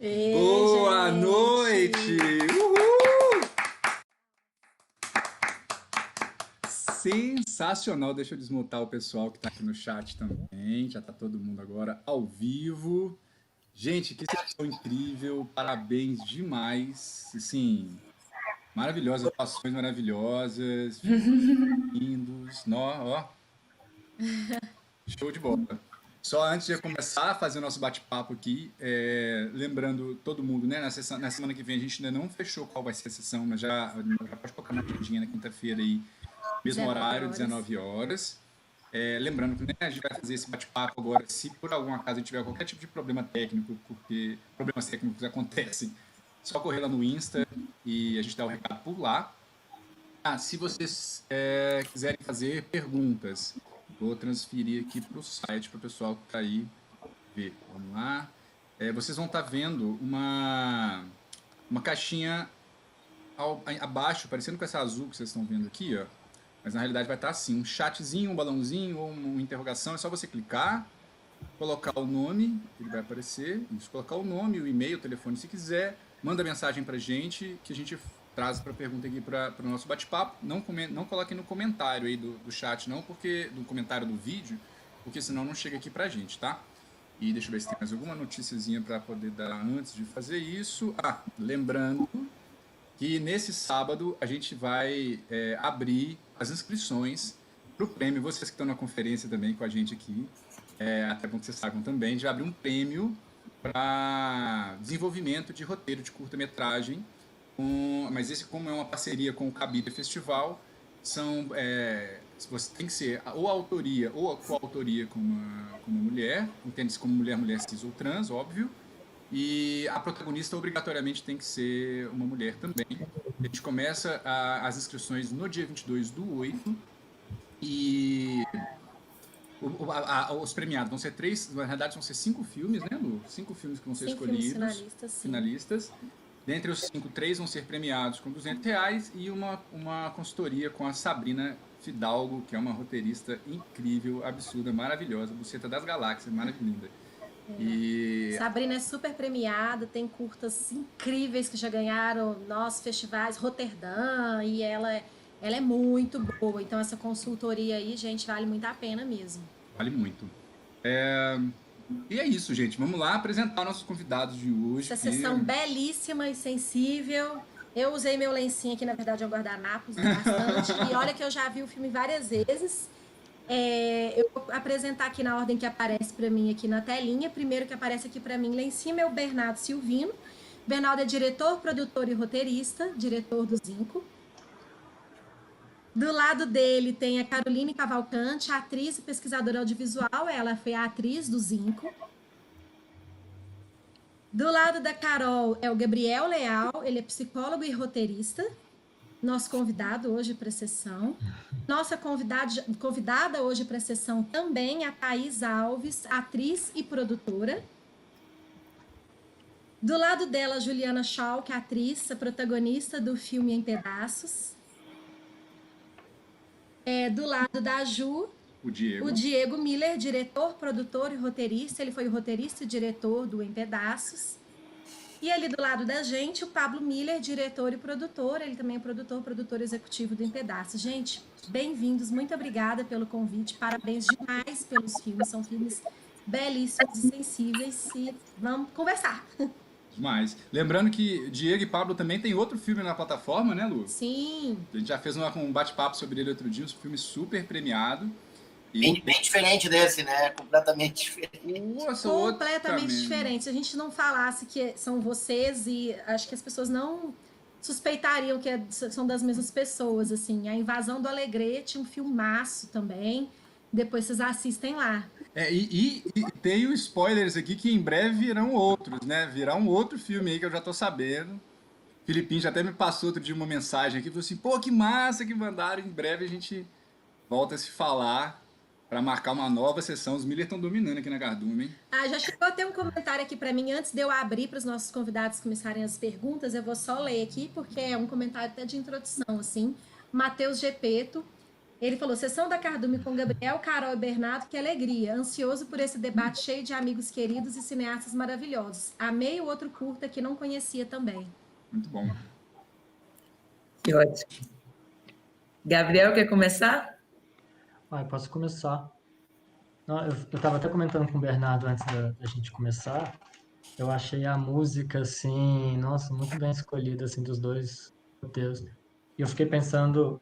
Boa noite! Uhul! Sensacional! Deixa eu desmutar o pessoal que está aqui no chat também. Já está todo mundo agora ao vivo. Gente, que sessão incrível! Parabéns demais! Assim, maravilhosas, atuações maravilhosas, lindos. Ó, show de bola. Só antes de eu começar a fazer o nosso bate-papo aqui, lembrando todo mundo, né? Na semana que vem a gente ainda não fechou qual vai ser a sessão, mas já pode colocar na agendinha na quinta-feira aí, mesmo horário, 19 horas. Lembrando que, né, a gente vai fazer esse bate-papo agora, se por algum acaso a gente tiver qualquer tipo de problema técnico, porque problemas técnicos acontecem, só correr lá no Insta e a gente dá o recado por lá. Se vocês quiserem fazer perguntas, vou transferir aqui para o site para o pessoal que está aí ver. Vamos lá. Vocês vão estar vendo uma caixinha abaixo, parecendo com essa azul que vocês estão vendo aqui, ó. Mas na realidade vai estar assim, um chatzinho, um balãozinho ou uma interrogação. É só você clicar, colocar o nome, ele vai aparecer. Isso, colocar o nome, o e-mail, o telefone, se quiser. Manda mensagem pra gente, que a gente traz para pergunta aqui para o nosso bate-papo. Não coloquem no comentário aí do chat, não, porque do comentário do vídeo, porque senão não chega aqui pra gente, tá? E deixa eu ver se tem mais alguma noticiazinha para poder dar antes de fazer isso. Lembrando que nesse sábado a gente vai abrir as inscrições para o prêmio. Vocês que estão na conferência também com a gente aqui, até bom que vocês saibam também, a gente vai abrir um prêmio para desenvolvimento de roteiro de curta-metragem. Mas esse, como é uma parceria com o Cabide Festival, você tem que ser ou a autoria ou a coautoria com uma mulher, entende-se como mulher cis ou trans, óbvio. E a protagonista obrigatoriamente tem que ser uma mulher também. A gente começa as inscrições no dia 22/8 e os premiados vão ser 3, na verdade vão ser 5 filmes, né, Lu? 5 filmes que vão ser escolhidos. Finalistas. Dentre os 5, 3 vão ser premiados com R$200 e uma consultoria com a Sabrina Fidalgo, que é uma roteirista incrível, absurda, maravilhosa, buceta das galáxias, maravilhosa. Sabrina é super premiada, tem curtas incríveis que já ganharam nossos festivais, Roterdã, e ela é muito boa. Então essa consultoria aí, gente, vale muito a pena mesmo. Vale muito. E é isso, gente. Vamos lá apresentar nossos convidados de hoje. Essa sessão belíssima e sensível. Eu usei meu lencinho aqui, na verdade, é um guardanapo, usei bastante. E olha que eu já vi o filme várias vezes. Eu vou apresentar aqui na ordem que aparece para mim aqui na telinha. Primeiro que aparece aqui para mim lá em cima é o Bernardo Silvino. Bernardo é diretor, produtor e roteirista, diretor do Zinco. Do lado dele tem a Caroline Cavalcante, atriz e pesquisadora audiovisual. Ela foi a atriz do Zinco. Do lado da Carol é o Gabriel Leal, ele é psicólogo e roteirista. Nosso convidado hoje para a sessão. Nossa convidada hoje para a sessão também é a Thaís Alves, atriz e produtora. Do lado dela, a Juliana Shaw, que é atriz, a protagonista do filme Em Pedaços. Do lado da Ju, o Diego Miller, diretor, produtor e roteirista. Ele foi o roteirista e diretor do Em Pedaços. E ali do lado da gente, o Pablo Miller, diretor e produtor. Ele também é produtor executivo do Em Pedaços. Gente, bem-vindos, muito obrigada pelo convite. Parabéns demais pelos filmes, são filmes belíssimos e sensíveis. E vamos conversar. Demais. Lembrando que Diego e Pablo também tem outro filme na plataforma, né, Lu? Sim. A gente já fez um bate-papo sobre ele outro dia, um filme super premiado. Bem diferente desse, né? Completamente diferente. Nossa, completamente diferente. Se a gente não falasse que são vocês, e acho que as pessoas não suspeitariam que são das mesmas pessoas, assim. A Invasão do Alegrete, um filmaço também. Depois vocês assistem lá. E tem os spoilers aqui que em breve virão outros, né? Virá um outro filme aí que eu já tô sabendo. Filipinho já até me passou outro dia uma mensagem aqui, falou assim, pô, que massa que mandaram. Em breve a gente volta a se falar para marcar uma nova sessão. Os Miller estão dominando aqui na Cardume, hein? Já chegou a ter um comentário aqui para mim. Antes de eu abrir para os nossos convidados começarem as perguntas, eu vou só ler aqui, porque é um comentário até de introdução, assim. Matheus Gepeto. Ele falou, sessão da Cardume com Gabriel, Carol e Bernardo, que alegria. Ansioso por esse debate cheio de amigos queridos e cineastas maravilhosos. Amei o outro curta que não conhecia também. Muito bom. Que ótimo. Gabriel, quer começar? Posso começar. Não, eu estava até comentando com o Bernardo antes da gente começar. Eu achei a música, assim, nossa, muito bem escolhida, assim, dos dois roteiros. E eu fiquei pensando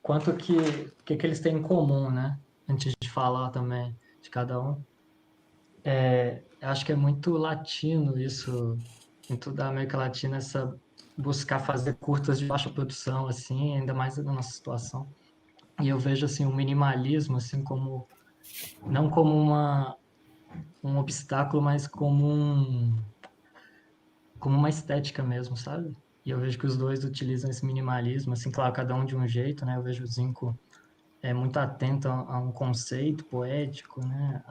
quanto que eles têm em comum, né? Antes de falar também de cada um. Eu acho que é muito latino isso, em toda a América Latina, essa buscar fazer curtas de baixa produção, assim, ainda mais na nossa situação. E eu vejo, assim, o minimalismo, assim, como não como um obstáculo, mas como uma estética mesmo, sabe? E eu vejo que os dois utilizam esse minimalismo, assim, claro, cada um de um jeito, né? Eu vejo o Zinco muito atento a um conceito poético, né?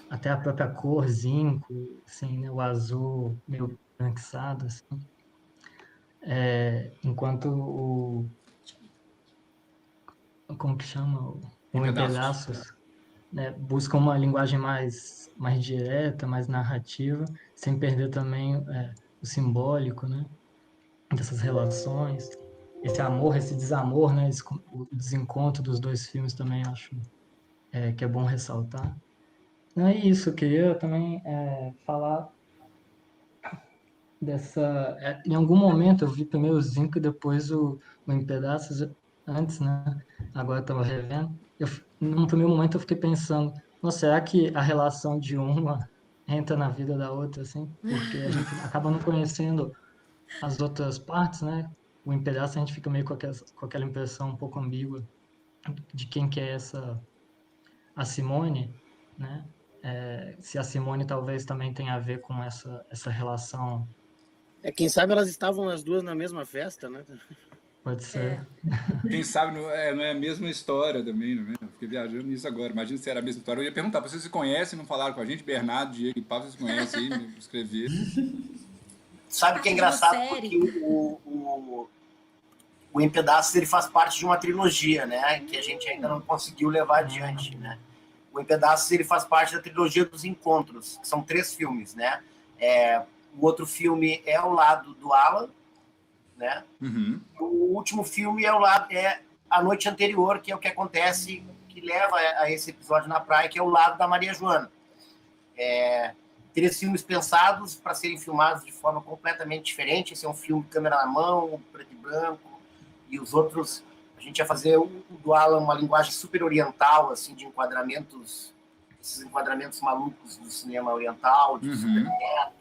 Até a própria cor zinco, assim, né? O azul meio branquiçado, assim. Enquanto como que chama? O Em Pedaços, né, busca uma linguagem mais direta, mais narrativa, sem perder também o simbólico, né, dessas relações. Esse amor, esse desamor, né, o desencontro dos dois filmes também acho que é bom ressaltar. Não é isso, eu queria também falar dessa... em algum momento eu vi primeiro o Zinco e depois o Em Pedaços, antes, né, agora eu estava revendo. Num primeiro momento eu fiquei pensando, nossa, será que a relação de uma entra na vida da outra, assim? Porque a gente acaba não conhecendo as outras partes, né? O Em Pedaços a gente fica meio com aquela impressão um pouco ambígua de quem que é a Simone, né? Se a Simone talvez também tenha a ver com essa relação. Quem sabe elas estavam as duas na mesma festa, né? Pode ser. Quem sabe não é a mesma história também, não é? Eu fiquei viajando nisso agora. Imagina se era a mesma história. Eu ia perguntar, vocês se conhecem, não falaram com a gente? Bernardo, Diego e Paulo, vocês conhecem aí? Me escrever. Sabe o que é engraçado? Porque o Em Pedaços ele faz parte de uma trilogia, né? Que a gente ainda não conseguiu levar adiante, né? O Em Pedaços ele faz parte da trilogia dos Encontros, que são 3 filmes, né? O outro filme é o lado do Alan, né? Uhum. O último filme é A Noite Anterior, que é o que acontece, que leva a esse episódio na praia, que é o lado da Maria Joana. 3 filmes pensados para serem filmados de forma completamente diferente. Esse é um filme câmera na mão, preto e branco, e os outros, a gente ia fazer o do Alan uma linguagem super oriental, assim, de enquadramentos, esses enquadramentos malucos do cinema oriental, de super neto,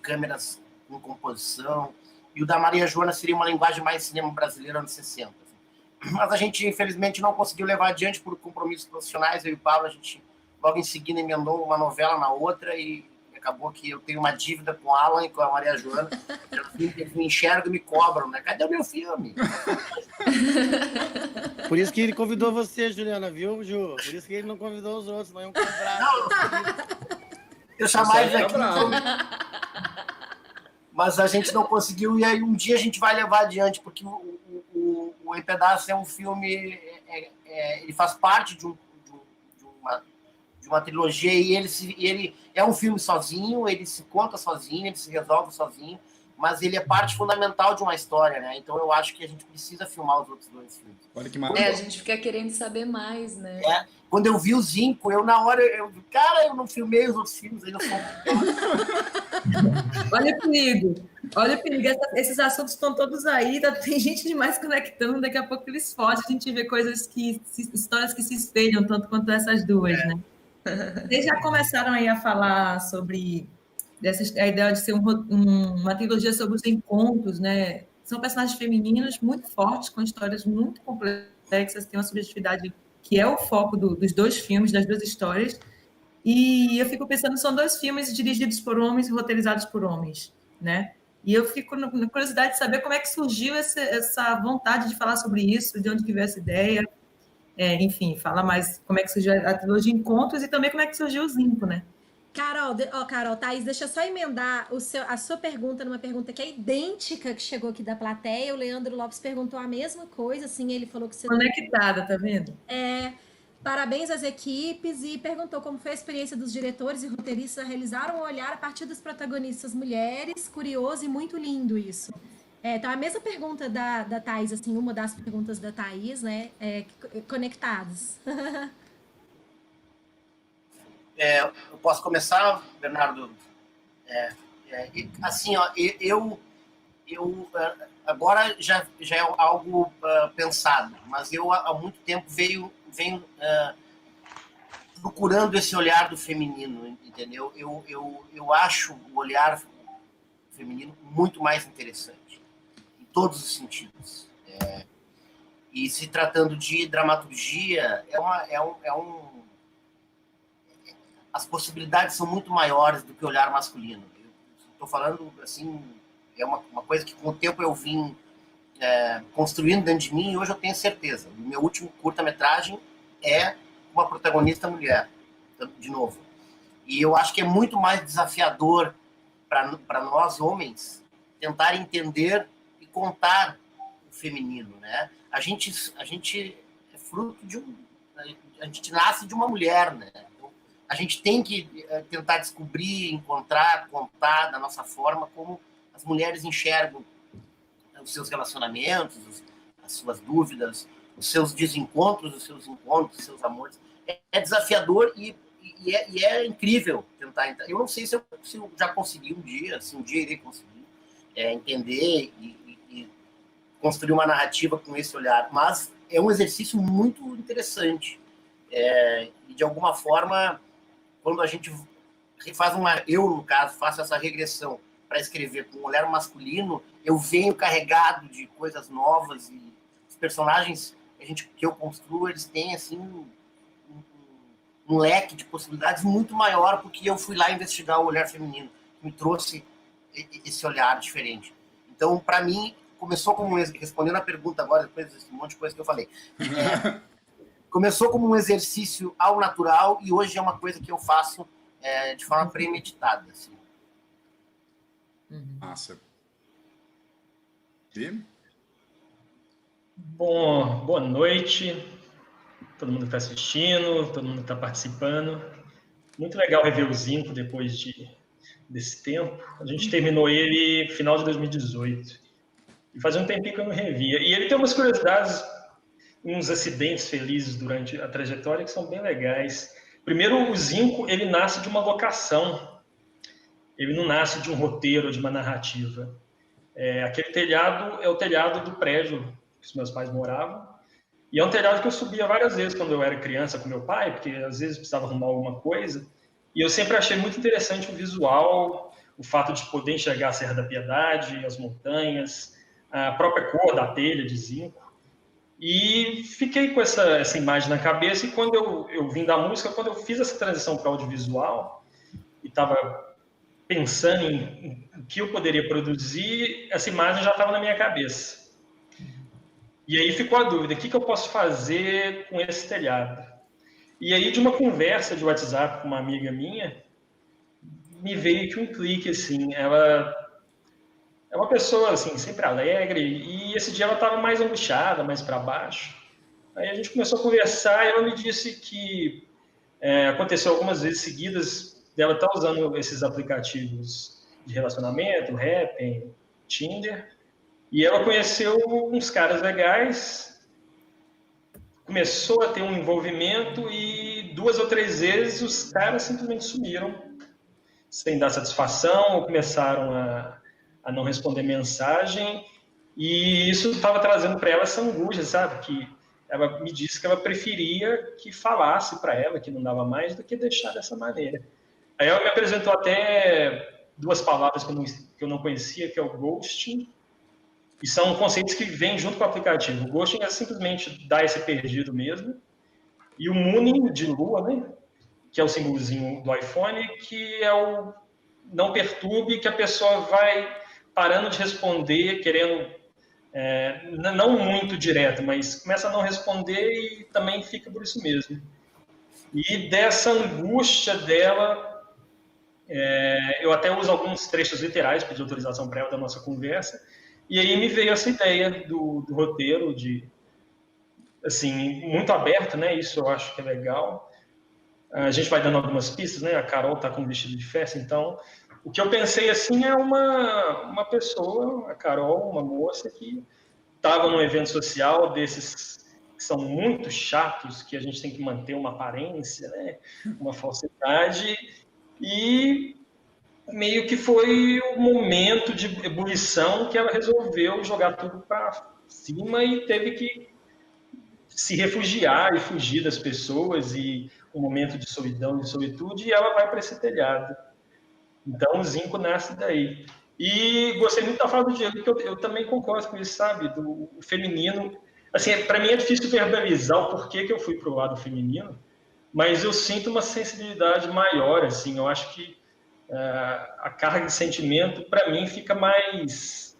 câmeras com composição. E o da Maria Joana seria uma linguagem mais cinema brasileiro anos 60. Mas a gente, infelizmente, não conseguiu levar adiante por compromissos profissionais. Eu e o Paulo, a gente logo em seguida emendou uma novela na outra e acabou que eu tenho uma dívida com o Alan e com a Maria Joana. Eles me enxergam e me cobram, né? Cadê o meu filme? Por isso que ele convidou você, Juliana, viu, Ju? Por isso que ele não convidou os outros, não iam cobrar. Eu chamar eles aqui. Mas a gente não conseguiu, e aí um dia a gente vai levar adiante, porque o Em Pedaços é um filme, ele faz parte de uma trilogia, e ele é um filme sozinho, ele se conta sozinho, ele se resolve sozinho, mas ele é parte fundamental de uma história, né? Então eu acho que a gente precisa filmar os outros 2 filmes. Olha que maravilha. A gente fica querendo saber mais, né? Quando eu vi o Zinco, na hora, cara, eu não filmei os outros filmes, ainda são... Olha o perigo, esses assuntos estão todos aí, tem gente demais conectando, daqui a pouco eles fogem, a gente vê histórias que se espelham tanto quanto essas duas, né? Vocês já começaram aí a falar sobre a ideia de ser uma trilogia sobre os encontros, né? São personagens femininos muito fortes, com histórias muito complexas, tem uma subjetividade que é o foco dos 2 filmes, das 2 histórias. E eu fico pensando, são 2 filmes dirigidos por homens e roteirizados por homens, né? E eu fico na curiosidade de saber como é que surgiu essa vontade de falar sobre isso, de onde que veio essa ideia. Enfim, fala mais como é que surgiu a trilogia Encontros e também como é que surgiu o Zinco, né? Carol, Thaís, deixa eu só emendar a sua pergunta numa pergunta que é idêntica que chegou aqui da plateia. O Leandro Lopes perguntou a mesma coisa, assim, ele falou que você... Conectada, tá vendo? Parabéns às equipes e perguntou como foi a experiência dos diretores e roteiristas a realizar um olhar a partir das protagonistas mulheres, curioso e muito lindo isso. Então, a mesma pergunta da Thaís, assim, uma das perguntas da Thaís, né, conectados. Eu posso começar, Bernardo? Assim, ó, eu agora já é algo pensado, mas eu há muito tempo venho procurando esse olhar do feminino, entendeu? Eu acho o olhar feminino muito mais interessante, em todos os sentidos. E se tratando de dramaturgia, as possibilidades são muito maiores do que o olhar masculino. Estou falando, assim, é uma coisa que com o tempo eu vim construindo dentro de mim e hoje eu tenho certeza. O meu último curta-metragem é uma protagonista mulher, de novo. E eu acho que é muito mais desafiador para nós, homens, tentar entender e contar o feminino, né? A gente é fruto de a gente nasce de uma mulher, né? A gente tem que tentar descobrir, encontrar, contar da nossa forma como as mulheres enxergam os seus relacionamentos, as suas dúvidas, os seus desencontros, os seus encontros, os seus amores. É desafiador e é incrível tentar entrar. Eu não sei se eu já consegui um dia, se um dia irei conseguir entender e construir uma narrativa com esse olhar, mas é um exercício muito interessante. E de alguma forma, quando a gente faz eu, no caso, faço essa regressão para escrever com um olhar masculino, eu venho carregado de coisas novas e os personagens que eu construo, eles têm, assim, um leque de possibilidades muito maior porque eu fui lá investigar o olhar feminino, que me trouxe esse olhar diferente. Então, para mim, começou como respondendo a pergunta agora, depois desse monte de coisa que eu falei, começou como um exercício ao natural e hoje é uma coisa que eu faço de forma premeditada. Assim. Massa. E? Bom, boa noite, todo mundo que está assistindo, todo mundo que está participando. Muito legal rever o Zinco depois desse tempo. A gente terminou ele no final de 2018. E fazia um tempinho que eu não revia. E ele tem umas curiosidades, uns acidentes felizes durante a trajetória que são bem legais. Primeiro, o Zinco, ele nasce de uma vocação. Ele não nasce de um roteiro ou de uma narrativa. Aquele telhado é o telhado do prédio que os meus pais moravam. E é um telhado que eu subia várias vezes quando eu era criança com meu pai, porque às vezes precisava arrumar alguma coisa. E eu sempre achei muito interessante o visual, o fato de poder enxergar a Serra da Piedade, as montanhas, a própria cor da telha de zinco. E fiquei com essa imagem na cabeça. E quando eu vim da música, quando eu fiz essa transição para o audiovisual e estava pensando em o que eu poderia produzir, essa imagem já estava na minha cabeça. E aí ficou a dúvida, o que eu posso fazer com esse telhado? E aí, de uma conversa de WhatsApp com uma amiga minha, me veio que um clique, assim, ela é uma pessoa, assim, sempre alegre, e esse dia ela estava mais angustiada, mais para baixo. Aí a gente começou a conversar e ela me disse que aconteceu algumas vezes seguidas dela estar usando esses aplicativos de relacionamento, Happn, Tinder, e ela conheceu uns caras legais, começou a ter um envolvimento e 2 ou 3 vezes os caras simplesmente sumiram, sem dar satisfação, ou começaram a não responder mensagem, e isso estava trazendo para ela essa angústia, sabe? Que ela me disse que ela preferia que falasse para ela que não dava mais do que deixar dessa maneira. Aí ela me apresentou até 2 palavras que eu não conhecia, que é o ghosting, e são conceitos que vêm junto com o aplicativo. O ghosting é simplesmente dar esse perdido mesmo, e o mooning de lua, né? Que é o símbolozinho do iPhone, que é o não perturbe, que a pessoa vai parando de responder, querendo, não muito direto, mas começa a não responder e também fica por isso mesmo. E dessa angústia dela, Eu até uso alguns trechos literais, pedi autorização prévia da nossa conversa, e aí me veio essa ideia do roteiro, assim, muito aberto, né? Isso eu acho que é legal. A gente vai dando algumas pistas, né? A Carol está com vestido de festa, então o que eu pensei assim é uma pessoa, a Carol, uma moça que estava num evento social desses que são muito chatos, que a gente tem que manter uma aparência, né? Uma falsidade, e meio que foi o momento de ebulição que ela resolveu jogar tudo para cima e teve que se refugiar e fugir das pessoas e um momento de solidão, de solitude, e ela vai para esse telhado. Então o Zinco nasce daí. E gostei muito da fala do Diego, que eu também concordo com isso, sabe? Do feminino. Assim, para mim é difícil verbalizar o porquê que eu fui pro lado feminino, mas eu sinto uma sensibilidade maior, assim. Eu acho que a carga de sentimento, para mim, fica mais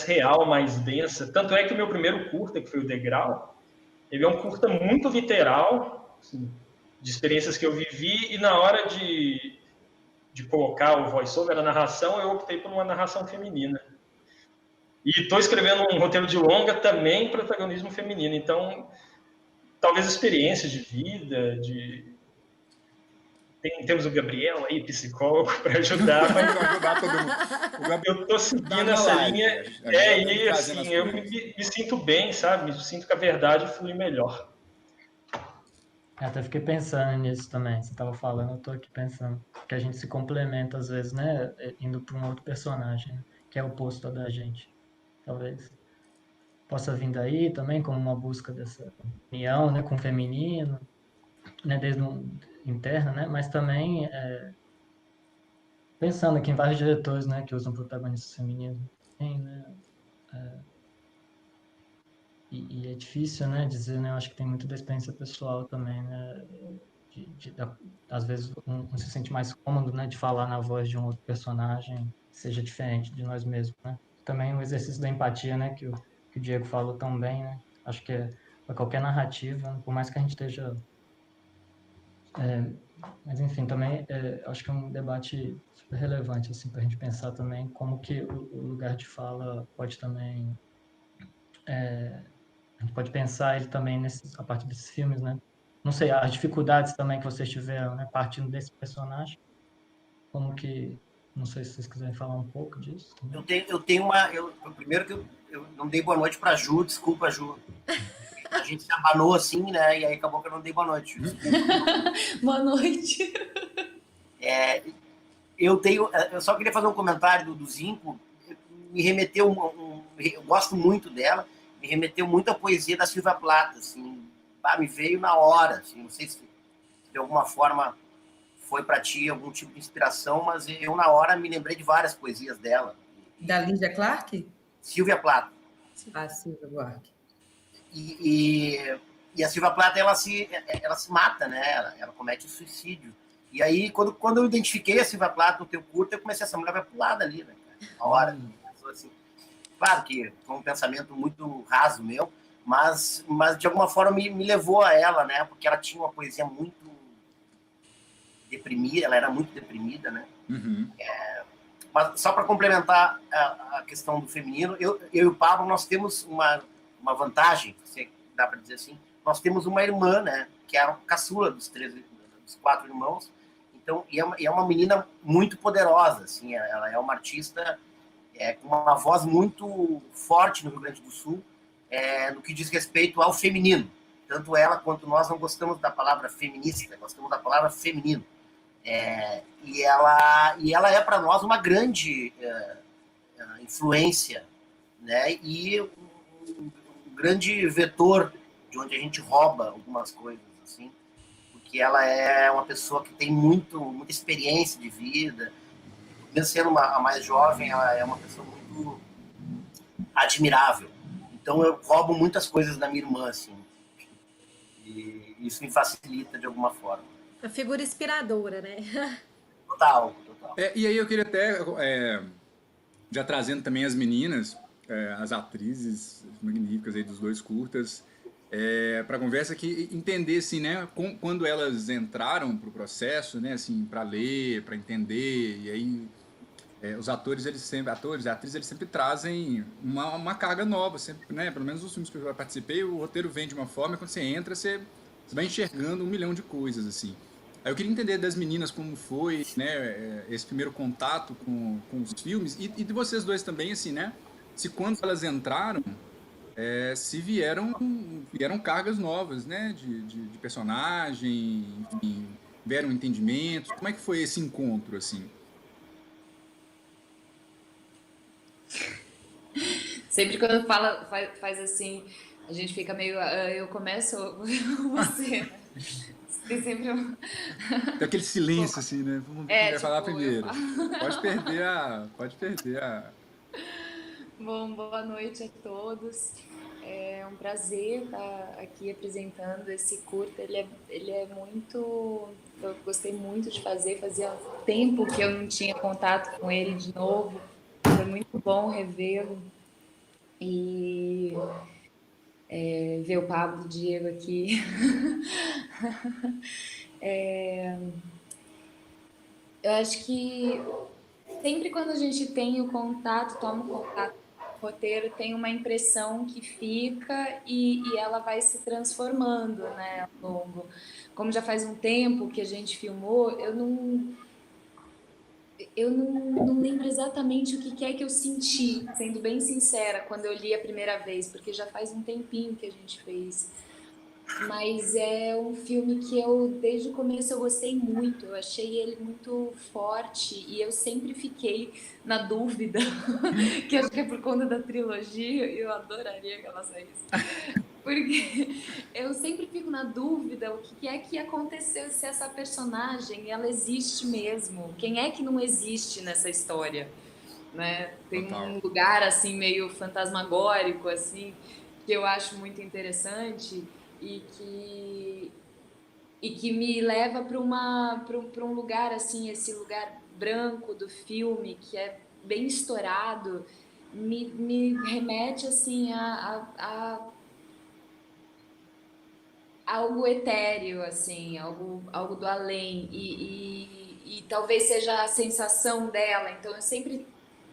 real, mais densa. Tanto é que o meu primeiro curta, que foi o Degrau, ele é um curta muito literal, assim, de experiências que eu vivi, e na hora de colocar o voice-over, a narração, eu optei por uma narração feminina. E estou escrevendo um roteiro de longa também protagonismo feminino. Então, talvez experiências de vida, temos o Gabriel aí, psicólogo, para ajudar, mas ajudar todo mundo. Eu estou seguindo essa linha. E assim, eu me sinto bem, sabe? Me sinto que a verdade flui melhor. Eu até fiquei pensando nisso também. Você estava falando, eu estou aqui pensando. Que a gente se complementa às vezes, né? Indo para um outro personagem, né? Que é o oposto da gente. Talvez possa vir daí também como uma busca dessa união, né? Com o feminino, né? Desde interna, né? Mas também pensando aqui em vários diretores, né? Que usam protagonistas femininos. Tem, né? E é difícil, né, dizer, né, eu acho que tem muito da experiência pessoal também, né, às vezes um se sente mais cômodo, né, de falar na voz de um outro personagem, seja diferente de nós mesmos, né. Também o exercício da empatia, né, que o Diego falou tão bem, né, acho que para qualquer narrativa, por mais que a gente esteja... mas, enfim, também acho que é um debate super relevante, assim, para a gente pensar também como que o lugar de fala pode também... a gente pode pensar ele também a partir desses filmes, né? Não sei, as dificuldades também que vocês tiveram, né? Partindo desse personagem. Como que... Não sei se vocês quiserem falar um pouco disso. Eu tenho uma... primeiro que eu não dei boa noite pra Ju, desculpa, Ju. A gente se abanou assim, né? E aí acabou que eu não dei boa noite. Boa noite. Eu só queria fazer um comentário do Zinco. Me remeteu eu gosto muito dela. Me remeteu muito à poesia da Silvia Plath, assim. Me veio na hora, assim. Não sei se de alguma forma foi para ti algum tipo de inspiração, mas eu na hora me lembrei de várias poesias dela. Da Lídia Clark? Silvia Plath. Silvia Clark. E a Silvia Plath, ela se mata, né? Ela comete suicídio. E aí, quando eu identifiquei a Silvia Plath no teu curto, eu comecei, essa mulher vai pular dali, né? Na hora. Assim, claro que foi um pensamento muito raso meu, mas de alguma forma me levou a ela, né? Porque ela tinha uma poesia muito deprimida, ela era muito deprimida, né? Uhum. Mas só para complementar a questão do feminino, eu e o Pablo, nós temos uma vantagem, se dá para dizer assim, nós temos uma irmã, né? Que é a caçula dos 4 irmãos. Então, e é uma menina muito poderosa, assim, ela é uma artista com uma voz muito forte no Rio Grande do Sul, no que diz respeito ao feminino. Tanto ela quanto nós não gostamos da palavra feminista, gostamos da palavra feminino. E ela é para nós uma grande influência, né? E um grande vetor de onde a gente rouba algumas coisas, assim, porque ela é uma pessoa que tem muita experiência de vida. Mesmo sendo a mais jovem, ela é uma pessoa muito admirável. Então eu roubo muitas coisas da minha irmã, assim, e isso me facilita de alguma forma. Uma figura inspiradora, né? Total. E aí eu queria até, já trazendo também as meninas, as atrizes magníficas aí dos 2 curtas, para a conversa que entender assim, né, quando elas entraram para o processo, né, assim, para ler, para entender, e aí os atores e atrizes eles sempre trazem uma carga nova, sempre, né, pelo menos os filmes que eu já participei, o roteiro vem de uma forma, e quando você entra, você vai enxergando um milhão de coisas assim. Aí eu queria entender das meninas como foi, né, esse primeiro contato com os filmes e de vocês dois também, assim, né, se quando elas entraram se vieram cargas novas, né? De personagem, enfim, vieram entendimentos. Como é que foi esse encontro, assim? Sempre quando faz assim, a gente fica meio. Eu começo você. Tem sempre um. Tem aquele silêncio, assim, né? Vamos ver quem vai falar primeiro. Pode perder a. Bom, boa noite a todos. É um prazer estar aqui apresentando esse curta. Ele é muito. Eu gostei muito de fazer. Fazia tempo que eu não tinha contato com ele de novo. Foi muito bom revê-lo e ver o Pablo, o Diego aqui. Eu acho que sempre quando a gente tem o contato, toma o contato com o roteiro, tem uma impressão que fica e ela vai se transformando, né, ao longo. Como já faz um tempo que a gente filmou, eu não lembro exatamente o que é que eu senti, sendo bem sincera, quando eu li a primeira vez, porque já faz um tempinho que a gente fez. Mas é um filme que desde o começo, eu gostei muito. Eu achei ele muito forte e eu sempre fiquei na dúvida, que acho que é por conta da trilogia, e eu adoraria que ela saísse. Porque eu sempre fico na dúvida o que é que aconteceu, se essa personagem, ela existe mesmo. Quem é que não existe nessa história? Né? Tem um lugar assim meio fantasmagórico assim, que eu acho muito interessante e que me leva para um lugar assim, esse lugar branco do filme que é bem estourado, me remete assim a algo etéreo, assim, algo do além e talvez seja a sensação dela. Então eu sempre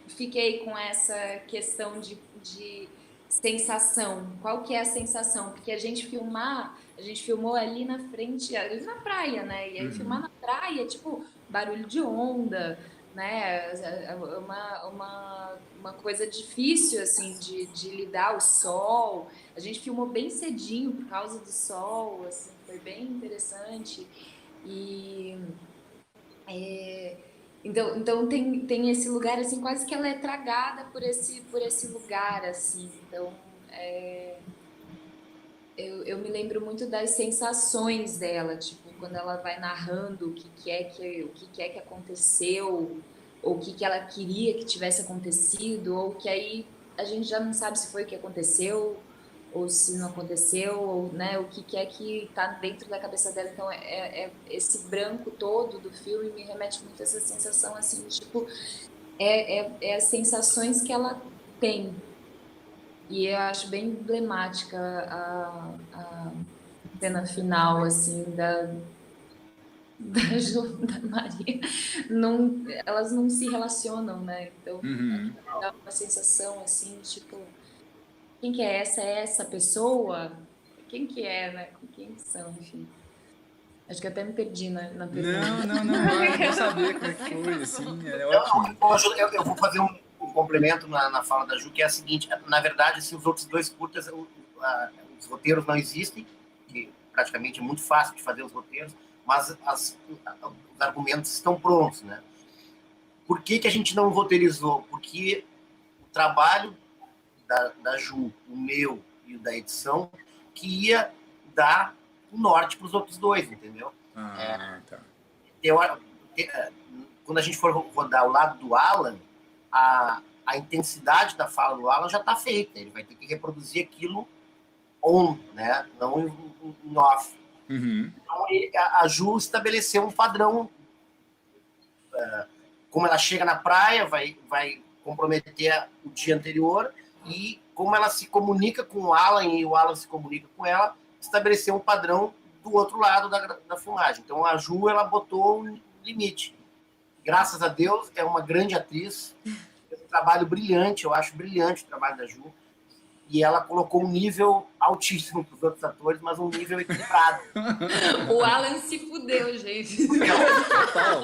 fiquei com essa questão de sensação. Qual que é a sensação? Porque a gente filmou ali na frente, ali na praia, né? E aí filmar na praia, tipo, barulho de onda, né? Uma coisa difícil, assim, de lidar, o sol. A gente filmou bem cedinho por causa do sol, assim, foi bem interessante. E... Então tem esse lugar assim, quase que ela é tragada por esse lugar assim. Então eu me lembro muito das sensações dela, tipo quando ela vai narrando o que é que aconteceu, ou o que ela queria que tivesse acontecido, ou que aí a gente já não sabe se foi o que aconteceu ou se não aconteceu, ou né, o que é que está dentro da cabeça dela. Então esse branco todo do filme me remete muito a essa sensação assim, tipo, as sensações que ela tem. E eu acho bem emblemática a cena final assim da Maria. Não, elas não se relacionam, né? Então dá uma sensação assim, tipo, quem que é essa? É essa pessoa? Quem que é, né? Quem que são, enfim. Acho que eu até me perdi na pergunta. Não. Eu vou saber como é que foi, assim, é ótimo. Eu vou fazer um complemento na fala da Ju, que é a seguinte: na verdade, assim, os outros dois curtas, os roteiros não existem, que praticamente é muito fácil de fazer os roteiros, mas os argumentos estão prontos, né? Por que a gente não roteirizou? Porque o trabalho da Ju, o meu e o da edição, que ia dar o norte para os outros dois, entendeu? Tá. Quando a gente for rodar o lado do Alan, a intensidade da fala do Alan já está feita. Ele vai ter que reproduzir aquilo on, né? Não em off. Então, a Ju estabeleceu um padrão. Como ela chega na praia, vai comprometer o dia anterior, e como ela se comunica com o Alan e o Alan se comunica com ela, estabeleceu um padrão do outro lado da filmagem. Então a Ju, ela botou um limite. Graças a Deus, é uma grande atriz, fez um trabalho brilhante, eu acho brilhante o trabalho da Ju, e ela colocou um nível altíssimo para os outros atores, mas um nível equilibrado. O Alan se fudeu, gente. Total.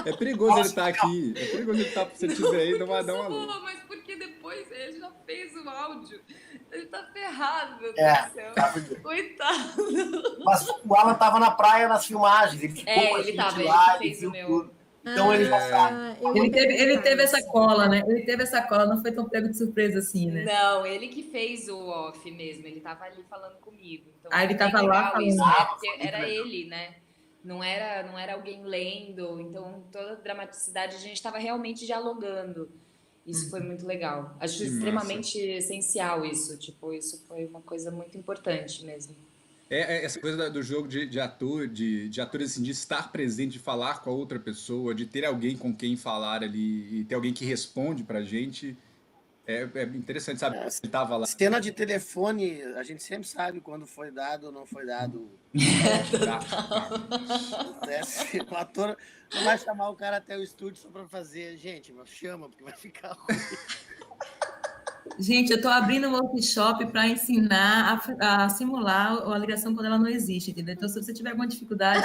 É perigoso ele estar aqui. É perigoso ele estar, se ele estiver aí, dá uma luz. Mas porque depois ele já fez o áudio. Ele tá ferrado, meu Deus É, do céu. tá. Coitado. Mas o Alan estava na praia nas filmagens, ele ficou com a ele gente tava, lá, ele fez viu o meu. tudo. Então ele já sabe. Ele teve essa cola, né? Ele teve essa cola, não foi tão pego de surpresa assim, né? Não, ele que fez o off mesmo, ele tava ali falando comigo. Então, ele tava lá falando. isso, né? Porque era ele, né? Não era alguém lendo, então toda a dramaticidade a gente estava realmente dialogando. Isso foi muito legal. Acho extremamente essencial isso. Tipo, isso foi uma coisa muito importante mesmo. Essa coisa do jogo de atores assim, de estar presente, de falar com a outra pessoa, de ter alguém com quem falar ali e ter alguém que responde pra gente. É interessante, sabe? Ele tava lá. Cena de telefone, a gente sempre sabe quando foi dado ou não foi dado. O ator não vai chamar o cara até o estúdio só pra fazer. Gente, mas chama, porque vai ficar ruim. Gente, eu estou abrindo um workshop para ensinar a simular a ligação quando ela não existe, entendeu? Então, se você tiver alguma dificuldade,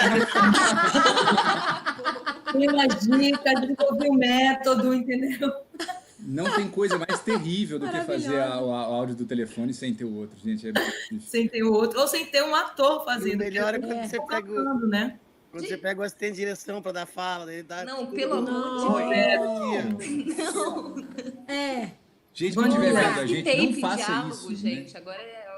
tem uma dica, desenvolver um método, entendeu? Não tem coisa mais terrível do que fazer o áudio do telefone sem ter o outro, gente. É difícil. Sem ter o outro, ou sem ter um ator fazendo. O melhor é quando você pega falando, né? Quando você pega o assistente de direção para dar fala, ele dá. Não, pelo amor de Deus. Não. Gente, quem estiver vendo a gente, não faça diálogo, isso. Gente. Né? Agora é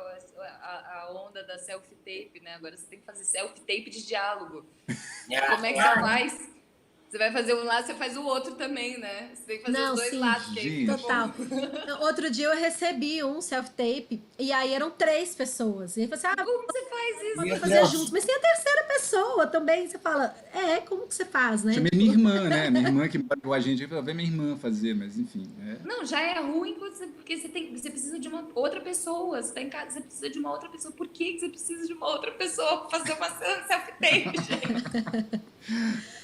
a onda da self-tape, né? Agora você tem que fazer self-tape de diálogo. Como é que você faz? Você vai fazer um lado, você faz o outro também, né? Você tem que fazer os dois lados. Que aí total. Outro dia eu recebi um self-tape e aí eram 3 pessoas. E aí você fala, como você faz isso? Vamos fazer juntos. Mas tem a terceira pessoa também. Você fala, como que você faz, né? Chamei minha irmã, né? Minha irmã que mora com a gente, eu falei, vem minha irmã fazer, mas enfim. Não, já é ruim porque você precisa de uma outra pessoa. Você tá em casa, você precisa de uma outra pessoa. Por que você precisa de uma outra pessoa para fazer uma self-tape, gente?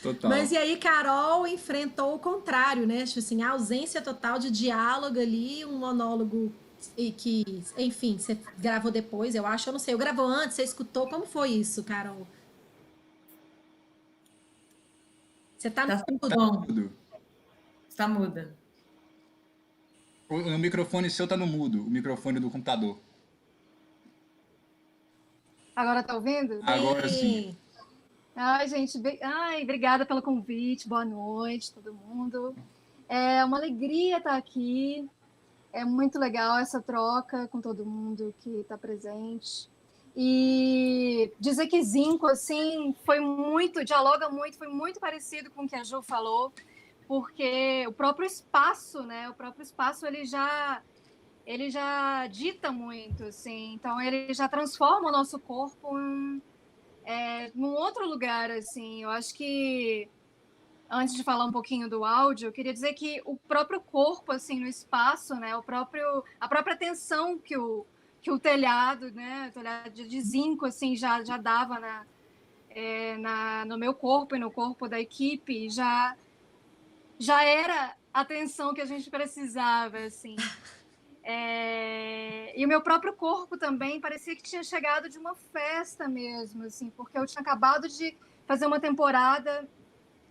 Total. Mas e aí, Carol enfrentou o contrário, né? Tipo assim, a ausência total de diálogo ali, um monólogo que, enfim, você gravou depois, eu acho, eu não sei. Eu gravou antes, você escutou, como foi isso, Carol? Você tá mudo. Tá muda. O microfone seu tá no mudo, o microfone do computador. Agora tá ouvindo? Agora sim. Ai, gente, obrigada pelo convite, boa noite, todo mundo. É uma alegria estar aqui, é muito legal essa troca com todo mundo que está presente. E dizer que Zinco, assim, dialoga muito, foi muito parecido com o que a Ju falou, porque o próprio espaço, né, ele já dita muito, assim, então ele já transforma o nosso corpo num outro lugar, assim. Eu acho que, antes de falar um pouquinho do áudio, eu queria dizer que o próprio corpo, assim, no espaço, né, a própria tensão que o telhado, né, o telhado de zinco, assim, já dava no meu corpo e no corpo da equipe, já era a tensão que a gente precisava, assim. E o meu próprio corpo também parecia que tinha chegado de uma festa mesmo, assim, porque eu tinha acabado de fazer uma temporada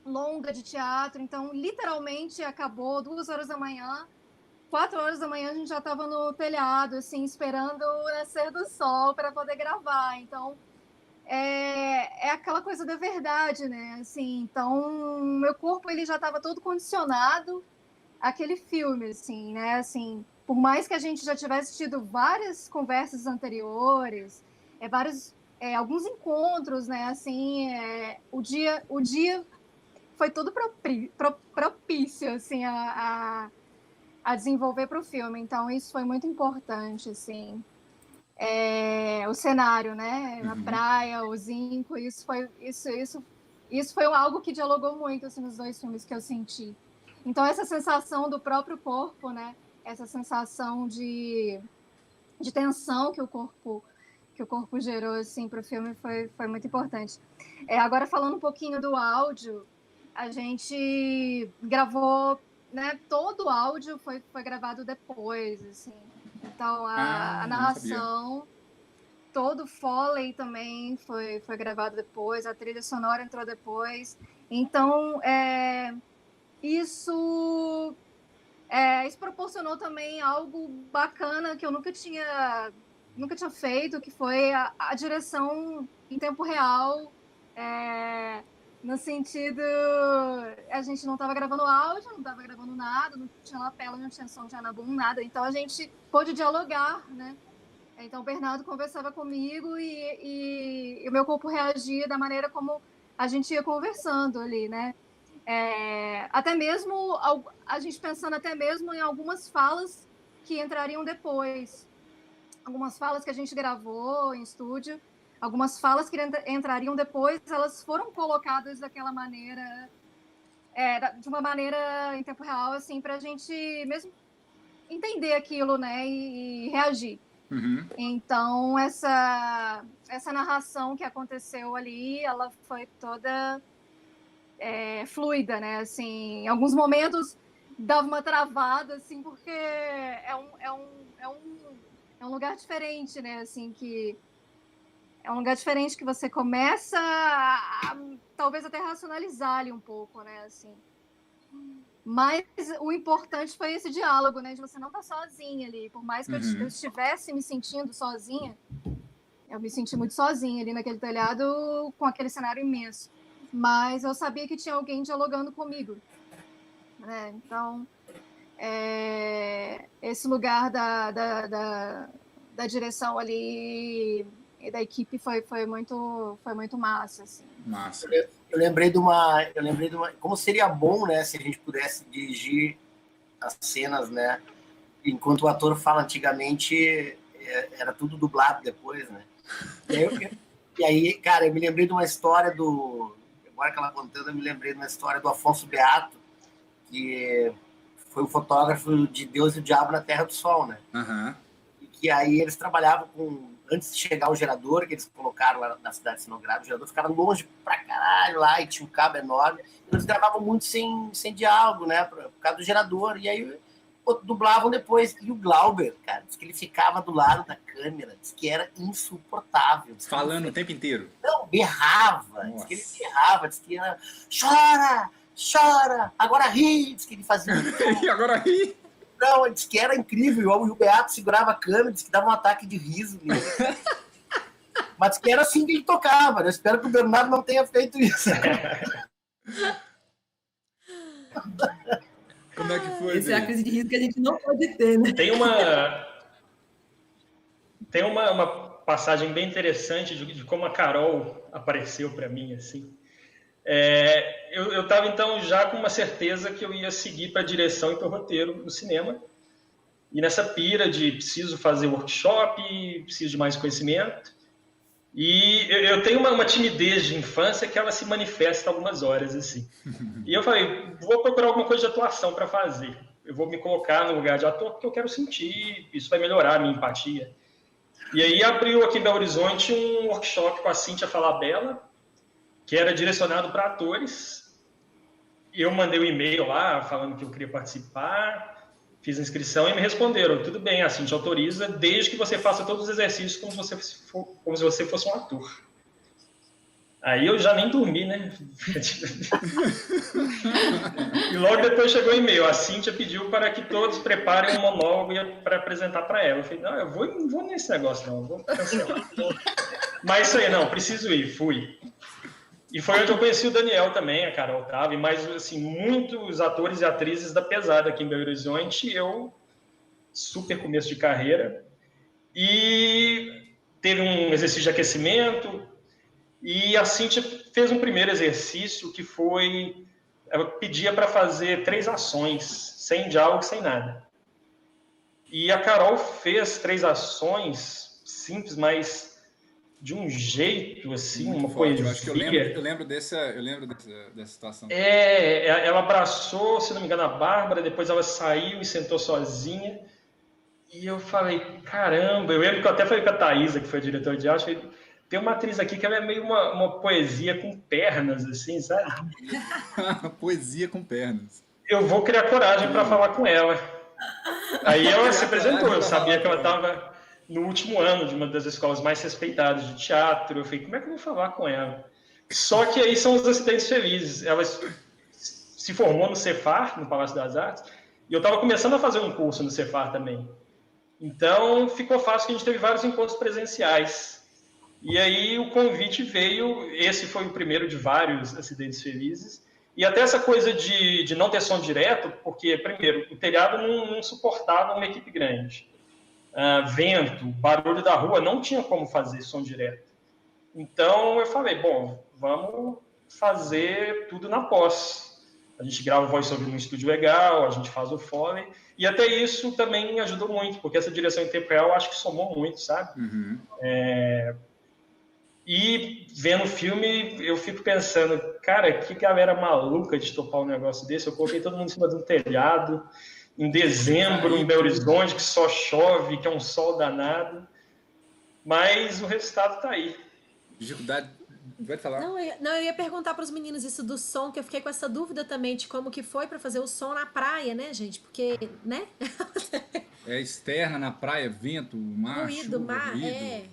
longa de teatro, então literalmente acabou 2 horas da manhã, 4 horas da manhã a gente já estava no telhado, assim, esperando o nascer do sol para poder gravar. Então é aquela coisa da verdade, né? Assim, então meu corpo ele já estava todo condicionado àquele filme, assim, né? Assim, por mais que a gente já tivesse tido várias conversas anteriores, alguns encontros, né? Assim, o dia foi todo propício, assim, a desenvolver para o filme. Então, isso foi muito importante, assim. O cenário, né? A praia, o zinco, isso foi algo que dialogou muito, assim, nos 2 filmes que eu senti. Então, essa sensação do próprio corpo, né? essa sensação de tensão que o corpo gerou assim, para o filme foi muito importante. Agora, falando um pouquinho do áudio, a gente gravou, né, todo o áudio foi gravado depois, assim. Então, a narração, todo o Foley também foi gravado depois, a trilha sonora entrou depois. Então, isso proporcionou também algo bacana que eu nunca tinha feito, que foi a direção em tempo real, no sentido, a gente não estava gravando áudio, não estava gravando nada, não tinha lapela, não tinha som, não tinha nabum, nada. Então a gente pôde dialogar, né? Então o Bernardo conversava comigo e o meu corpo reagia da maneira como a gente ia conversando ali, né? Até mesmo, a gente pensando até mesmo em algumas falas que entrariam depois. Algumas falas que a gente gravou em estúdio, algumas falas que entrariam depois, elas foram colocadas daquela maneira, de uma maneira em tempo real, assim, para a gente mesmo entender aquilo, né, e reagir. Uhum. Então, essa narração que aconteceu ali, ela foi toda fluida, né, assim, em alguns momentos dava uma travada, assim, porque é um lugar diferente, né, assim, que é um lugar diferente que você começa a talvez até racionalizar ali um pouco, né, assim. Mas o importante foi esse diálogo, né, de você não estar sozinha ali. Por mais que eu estivesse me sentindo sozinha, eu me senti muito sozinha ali naquele telhado com aquele cenário imenso. Mas eu sabia que tinha alguém dialogando comigo, né, então... esse lugar da direção ali e da equipe foi muito massa, assim. Massa. Eu lembrei de uma como seria bom, né, se a gente pudesse dirigir as cenas, né, enquanto o ator fala. Antigamente era tudo dublado depois, né. E aí, cara, eu me lembrei de uma história agora que ela contando, eu me lembrei de uma história do Afonso Beato, que foi o fotógrafo de Deus e o Diabo na Terra do Sol, né? Uhum. E que aí eles trabalhavam antes de chegar o gerador, que eles colocaram lá na cidade de Sinogrado, o gerador ficava longe pra caralho lá, e tinha um cabo enorme. Eles gravavam muito sem diálogo, né? Por causa do gerador. E aí dublavam depois. E o Glauber, cara, disse que ele ficava do lado da câmera, disse que era insuportável. Falando o tempo inteiro? Não, berrava. Disse que ele berrava, disse que era... Chora, agora ri, disse que ele fazia. E agora ri? Não, ele disse que era incrível. E o Beato segurava a câmera, disse que dava um ataque de riso nele. Mas disse que era assim que ele tocava. Eu espero que o Bernardo não tenha feito isso. Como é que foi? Essa é a crise de riso que a gente não pode ter, né? Tem uma passagem bem interessante de como a Carol apareceu para mim, assim. Eu estava, então, já com uma certeza que eu ia seguir para a direção e para o roteiro do cinema. E nessa pira de preciso fazer workshop, preciso de mais conhecimento. E eu tenho uma timidez de infância que ela se manifesta algumas horas, assim. E eu falei, vou procurar alguma coisa de atuação para fazer. Eu vou me colocar no lugar de ator porque eu quero sentir, isso vai melhorar a minha empatia. E aí abriu aqui em Belo Horizonte um workshop com a Cíntia Falabella, que era direcionado para atores. E eu mandei um e-mail lá falando que eu queria participar, fiz a inscrição e me responderam, tudo bem, a Cíntia autoriza, desde que você faça todos os exercícios como se você fosse um ator. Aí eu já nem dormi, né? E logo depois chegou o e-mail, a Cíntia pediu para que todos preparem um monólogo para apresentar para ela. Eu falei, não, eu não vou nesse negócio, não, eu vou cancelar. Mas isso aí, não, preciso ir, fui. E foi onde eu conheci o Daniel também, a Carol tava, e mais, assim, muitos atores e atrizes da pesada aqui em Belo Horizonte. Eu, super começo de carreira, e teve um exercício de aquecimento, e a Cíntia fez um primeiro exercício que foi, ela pedia para fazer 3 ações, sem diálogo, sem nada. E a Carol fez 3 ações simples, mas de um jeito, assim, Muito uma forte. poesia. Eu acho que eu lembro dessa situação. Ela abraçou, se não me engano, a Bárbara, depois ela saiu e sentou sozinha. E eu falei, caramba, eu lembro que eu até falei com a Thaisa, que foi a diretora de arte, falei, tem uma atriz aqui que ela é meio uma poesia com pernas, assim, sabe? Poesia com pernas. Eu vou criar coragem para falar com ela. Aí ela se apresentou, eu sabia que ela estava no último ano de uma das escolas mais respeitadas de teatro. Eu falei, como é que eu vou falar com ela? Só que aí são os acidentes felizes. Ela se formou no Cefar, no Palácio das Artes, e eu estava começando a fazer um curso no Cefar também. Então, ficou fácil que a gente teve vários encontros presenciais. E aí o convite veio, esse foi o primeiro de vários acidentes felizes. E até essa coisa de não ter som direto, porque, primeiro, o telhado não suportava uma equipe grande. Vento, barulho da rua, não tinha como fazer som direto. Então, eu falei, bom, vamos fazer tudo na pós. A gente grava o voice-over num estúdio legal, a gente faz o Foley, e até isso também ajudou muito, porque essa direção em tempo real eu acho que somou muito, sabe? Uhum. E vendo o filme, eu fico pensando, cara, que galera maluca de topar um negócio desse. Eu coloquei todo mundo em cima de um telhado, em dezembro, em Belo Horizonte, que só chove, que é um sol danado, mas o resultado tá aí. Dificuldade. Vai falar. Não, eu ia perguntar para os meninos isso do som, que eu fiquei com essa dúvida também de como que foi para fazer o som na praia, né, gente? Porque, né? É externa, na praia, vento, mar, Ruído, chuva, mar, ruído.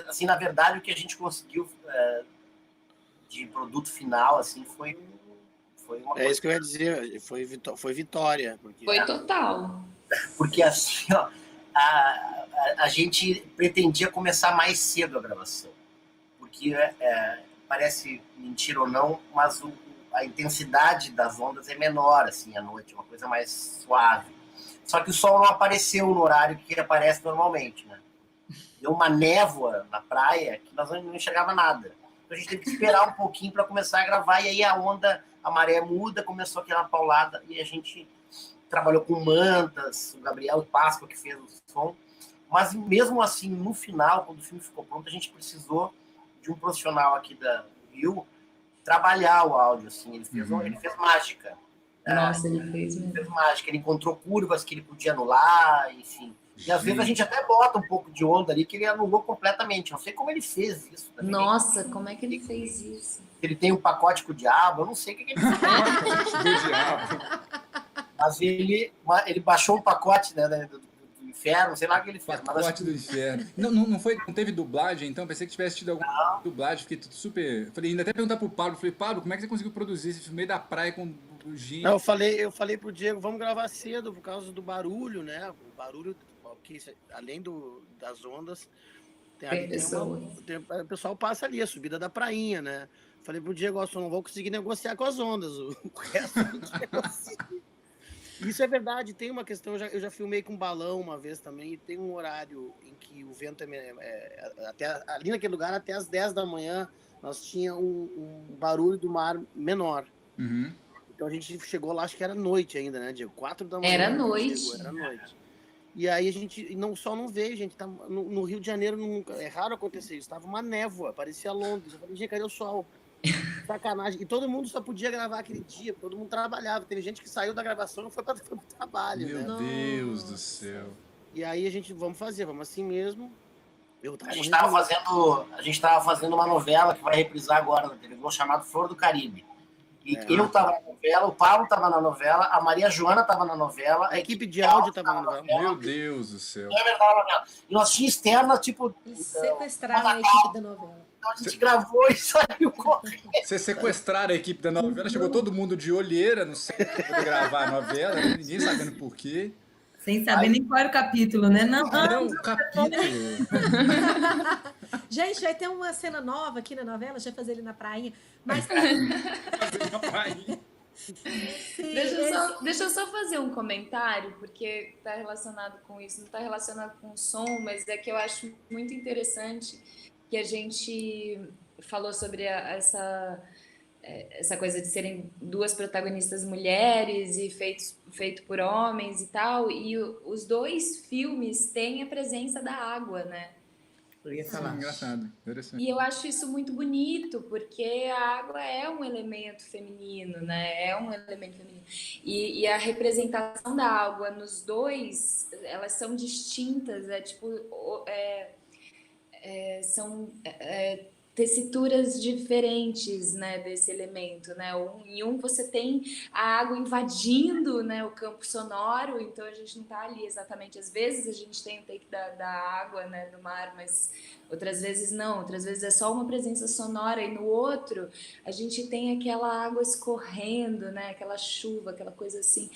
Assim, na verdade, o que a gente conseguiu de produto final, assim, foi uma coisa... É isso que eu ia dizer, foi vitória. Foi total. Porque, assim, ó, a gente pretendia começar mais cedo a gravação. Porque parece mentira ou não, mas a intensidade das ondas é menor, assim, à noite, uma coisa mais suave. Só que o sol não apareceu no horário que aparece normalmente, né? Deu uma névoa na praia que nós não enxergava nada. Então a gente teve que esperar um pouquinho para começar a gravar, e aí a maré muda, começou aquela paulada, e a gente trabalhou com mantas, o Gabriel Páscoa que fez o som. Mas mesmo assim, no final, quando o filme ficou pronto, a gente precisou de um profissional aqui do Rio trabalhar o áudio, assim, ele fez mágica. Nossa, ele fez mesmo. Ele fez mágica, ele encontrou curvas que ele podia anular, enfim. E às vezes a gente até bota um pouco de onda ali, que ele anulou completamente. Não sei como ele fez isso. Também. Nossa, como é que ele fez isso? Ele tem um pacote com o diabo, eu não sei o que ele fez. Do diabo. Mas ele baixou um pacote, né, do inferno, sei lá o que ele fez. Pacote do inferno. Não teve dublagem, então? Pensei que tivesse tido alguma dublagem, fiquei tudo super... Falei, ainda até perguntar pro Pablo, falei, Pablo, como é que você conseguiu produzir esse filme no meio da praia com o Gin? Não, eu falei pro Diego, vamos gravar cedo por causa do barulho, né? O barulho, que além das ondas, o pessoal passa ali, a subida da prainha, né? Falei pro Diego, eu só não vou conseguir negociar com as ondas, o resto a gente negocia. Isso é verdade, tem uma questão, eu já filmei com balão uma vez também, e tem um horário em que o vento até ali naquele lugar, até as 10 da manhã, nós tinha um barulho do mar menor. Uhum. Então a gente chegou lá, acho que era noite ainda, né, Diego? 4 da manhã. Era noite. Chegou, era noite. E aí a gente não vê, gente, tá, no Rio de Janeiro é raro acontecer isso, tava uma névoa, parecia Londres. Eu falei, gente, cadê o sol? Sacanagem. E todo mundo só podia gravar aquele dia, todo mundo trabalhava. Teve gente que saiu da gravação e não foi para o trabalho. Meu né? Deus do céu. E aí a gente, vamos assim mesmo. A gente estava fazendo uma novela que vai reprisar agora na televisão, chamada Flor do Caribe. E eu estava na novela, o Paulo estava na novela, a Maria Joana estava na novela, a equipe de áudio estava na novela. Meu Deus do céu. E nós tínhamos externa, tipo... Sequestraram a equipe da novela. Então a gente gravou e saiu correndo. Vocês sequestraram a equipe da novela, chegou todo mundo de olheira no set para gravar a novela, ninguém sabendo por quê. Sem saber nem qual era o capítulo, né? Não, o capítulo. Gente, vai ter uma cena nova aqui na novela, já fazer ele na prainha. Mas... fazer na prainha. Deixa eu só fazer um comentário, porque está relacionado com isso, não está relacionado com o som, mas é que eu acho muito interessante que a gente falou sobre essa coisa de serem duas protagonistas mulheres e feito por homens e tal, e os dois filmes têm a presença da água, né? Eu ia falar. Sim, engraçado, interessante. E eu acho isso muito bonito, porque a água é um elemento feminino, né? É um elemento feminino. E a representação da água nos dois, elas são distintas, são tessituras diferentes, né, desse elemento, né? Em um você tem a água invadindo, né, o campo sonoro, então a gente não está ali exatamente. Às vezes a gente tem o take da água, né, no mar, mas outras vezes não. Outras vezes é só uma presença sonora, e no outro a gente tem aquela água escorrendo, né, aquela chuva, aquela coisa assim,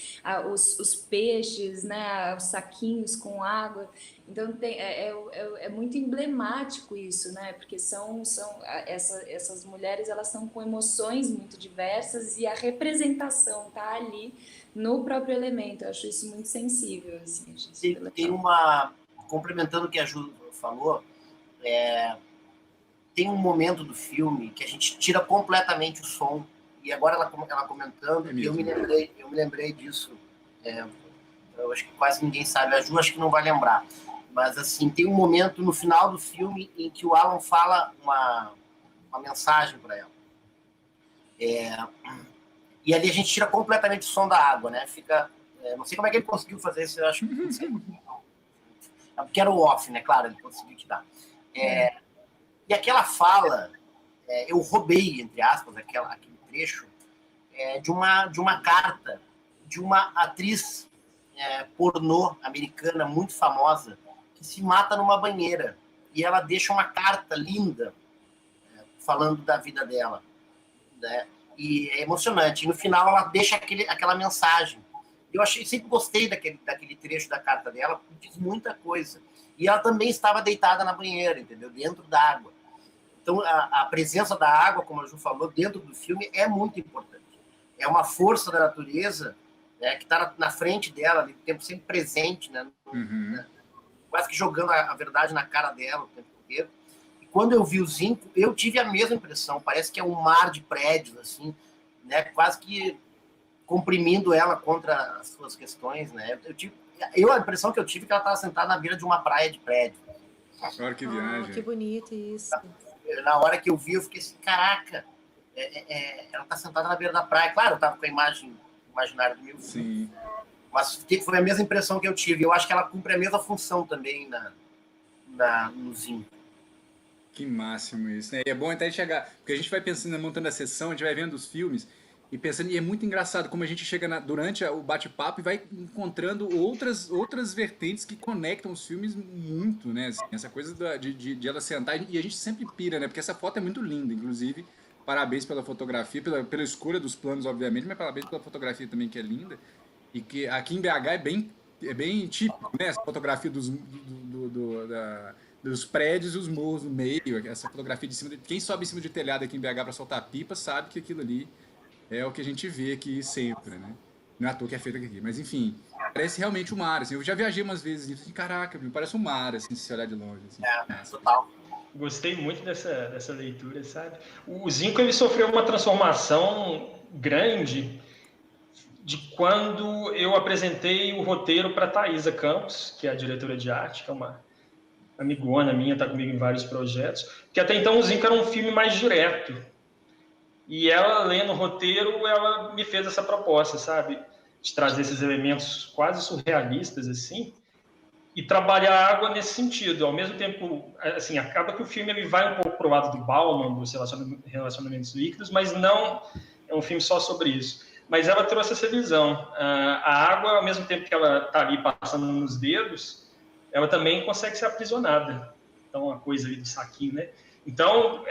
os peixes, né, os saquinhos com água. Então é muito emblemático isso, né? Porque essas mulheres, elas estão com emoções muito diversas e a representação tá ali no próprio elemento. Eu acho isso muito sensível, assim. Tem complementando o que a Ju falou, tem um momento do filme que a gente tira completamente o som, e agora ela comentando, e eu me lembrei disso. Eu acho que quase ninguém sabe, a Ju acho que não vai lembrar. Mas, assim, tem um momento no final do filme em que o Alan fala uma mensagem para ela. E ali a gente tira completamente o som da água, né? Fica... não sei como é que ele conseguiu fazer isso, eu acho que... Porque era o off, né? Claro, ele conseguiu tirar. E aquela fala, eu roubei, entre aspas, aquele trecho, de uma carta de uma atriz pornô americana muito famosa, que se mata numa banheira, e ela deixa uma carta linda falando da vida dela, né? E é emocionante. E no final ela deixa aquela mensagem. Eu sempre gostei daquele trecho da carta dela, porque diz muita coisa. E ela também estava deitada na banheira, entendeu? Dentro d'água. Então a presença da água, como a Ju falou, dentro do filme é muito importante. É uma força da natureza, né, que está na frente dela, o tempo sempre presente, né? Uhum. Né? Quase que jogando a verdade na cara dela o tempo inteiro. E quando eu vi o Zinco, eu tive a mesma impressão. Parece que é um mar de prédios, assim, né? Quase que comprimindo ela contra as suas questões, né? A impressão que eu tive é que ela estava sentada na beira de uma praia de prédio. Olha que viagem. Que bonito isso. Na hora que eu vi, eu fiquei assim, caraca, ela está sentada na beira da praia. Claro, eu estava com a imagem imaginária do meu filho. Sim. Mas foi a mesma impressão que eu tive. Eu acho que ela cumpre a mesma função também no Zinco. Que máximo isso, né? E é bom até chegar, porque a gente vai pensando, montando a sessão, a gente vai vendo os filmes e pensando, e é muito engraçado como a gente chega durante o bate-papo e vai encontrando outras vertentes que conectam os filmes muito, né? Assim, essa coisa de ela sentar, e a gente sempre pira, né? Porque essa foto é muito linda, inclusive. Parabéns pela fotografia, pela escolha dos planos, obviamente, mas parabéns pela fotografia também, que é linda. E que aqui em BH é bem típico, né? Essa fotografia dos prédios e os morros no meio, essa fotografia de cima. Quem sobe em cima de telhado aqui em BH para soltar pipa sabe que aquilo ali é o que a gente vê aqui sempre, né? Não é à toa que é feito aqui. Mas, enfim, parece realmente um mar, assim. Eu já viajei umas vezes e assim, caraca, parece um mar, assim, se olhar de longe. Assim. Total. Gostei muito dessa leitura, sabe? O Zinco, ele sofreu uma transformação grande de quando eu apresentei o roteiro para a Thaisa Campos, que é a diretora de arte, que é uma amigona minha, está comigo em vários projetos, que até então o Zinco era um filme mais direto. E ela, lendo o roteiro, ela me fez essa proposta, sabe? De trazer esses elementos quase surrealistas, assim, e trabalhar a água nesse sentido. Ao mesmo tempo, assim, acaba que o filme ele vai um pouco para o lado do Bauman, dos relacionamentos líquidos, mas não é um filme só sobre isso. Mas ela trouxe essa visão. A água, ao mesmo tempo que ela está ali passando nos dedos, ela também consegue ser aprisionada. Então, a coisa ali do saquinho, né? Então,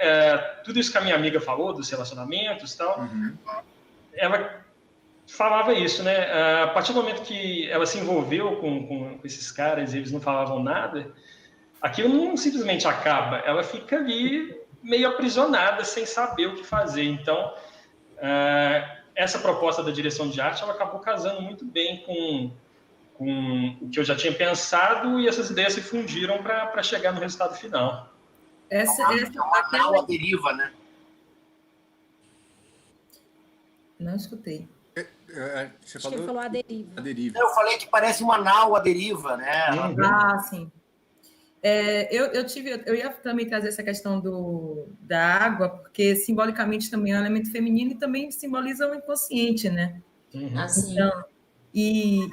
tudo isso que a minha amiga falou, dos relacionamentos e tal, ela falava isso, né? A partir do momento que ela se envolveu com esses caras e eles não falavam nada, aquilo não simplesmente acaba, ela fica ali meio aprisionada, sem saber o que fazer. Então, essa proposta da direção de arte, ela acabou casando muito bem com o que eu já tinha pensado, e essas ideias se fundiram para chegar no resultado final. É uma nau à deriva, né? Não escutei. Você Acho que ele falou a deriva. A deriva. Eu falei que parece uma nau à deriva, né? Ah, sim. Eu ia também trazer essa questão da água, porque simbolicamente também é um elemento feminino e também simboliza o inconsciente, né? Assim. Então, e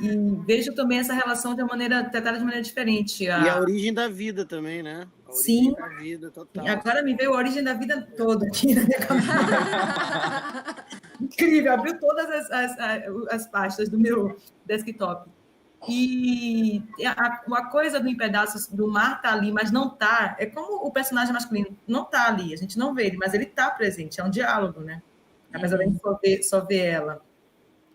vejo também essa relação tratada de maneira diferente. E a origem da vida também, né? A origem Sim. da vida, total. Agora me veio a origem da vida toda aqui na minha cabeça. Incrível, abriu todas as pastas do meu desktop. E uma coisa do Em Pedaços, do mar tá ali, mas não tá. É como o personagem masculino não tá ali, a gente não vê ele, mas ele tá presente, é um diálogo, né? Apesar de só ver ela.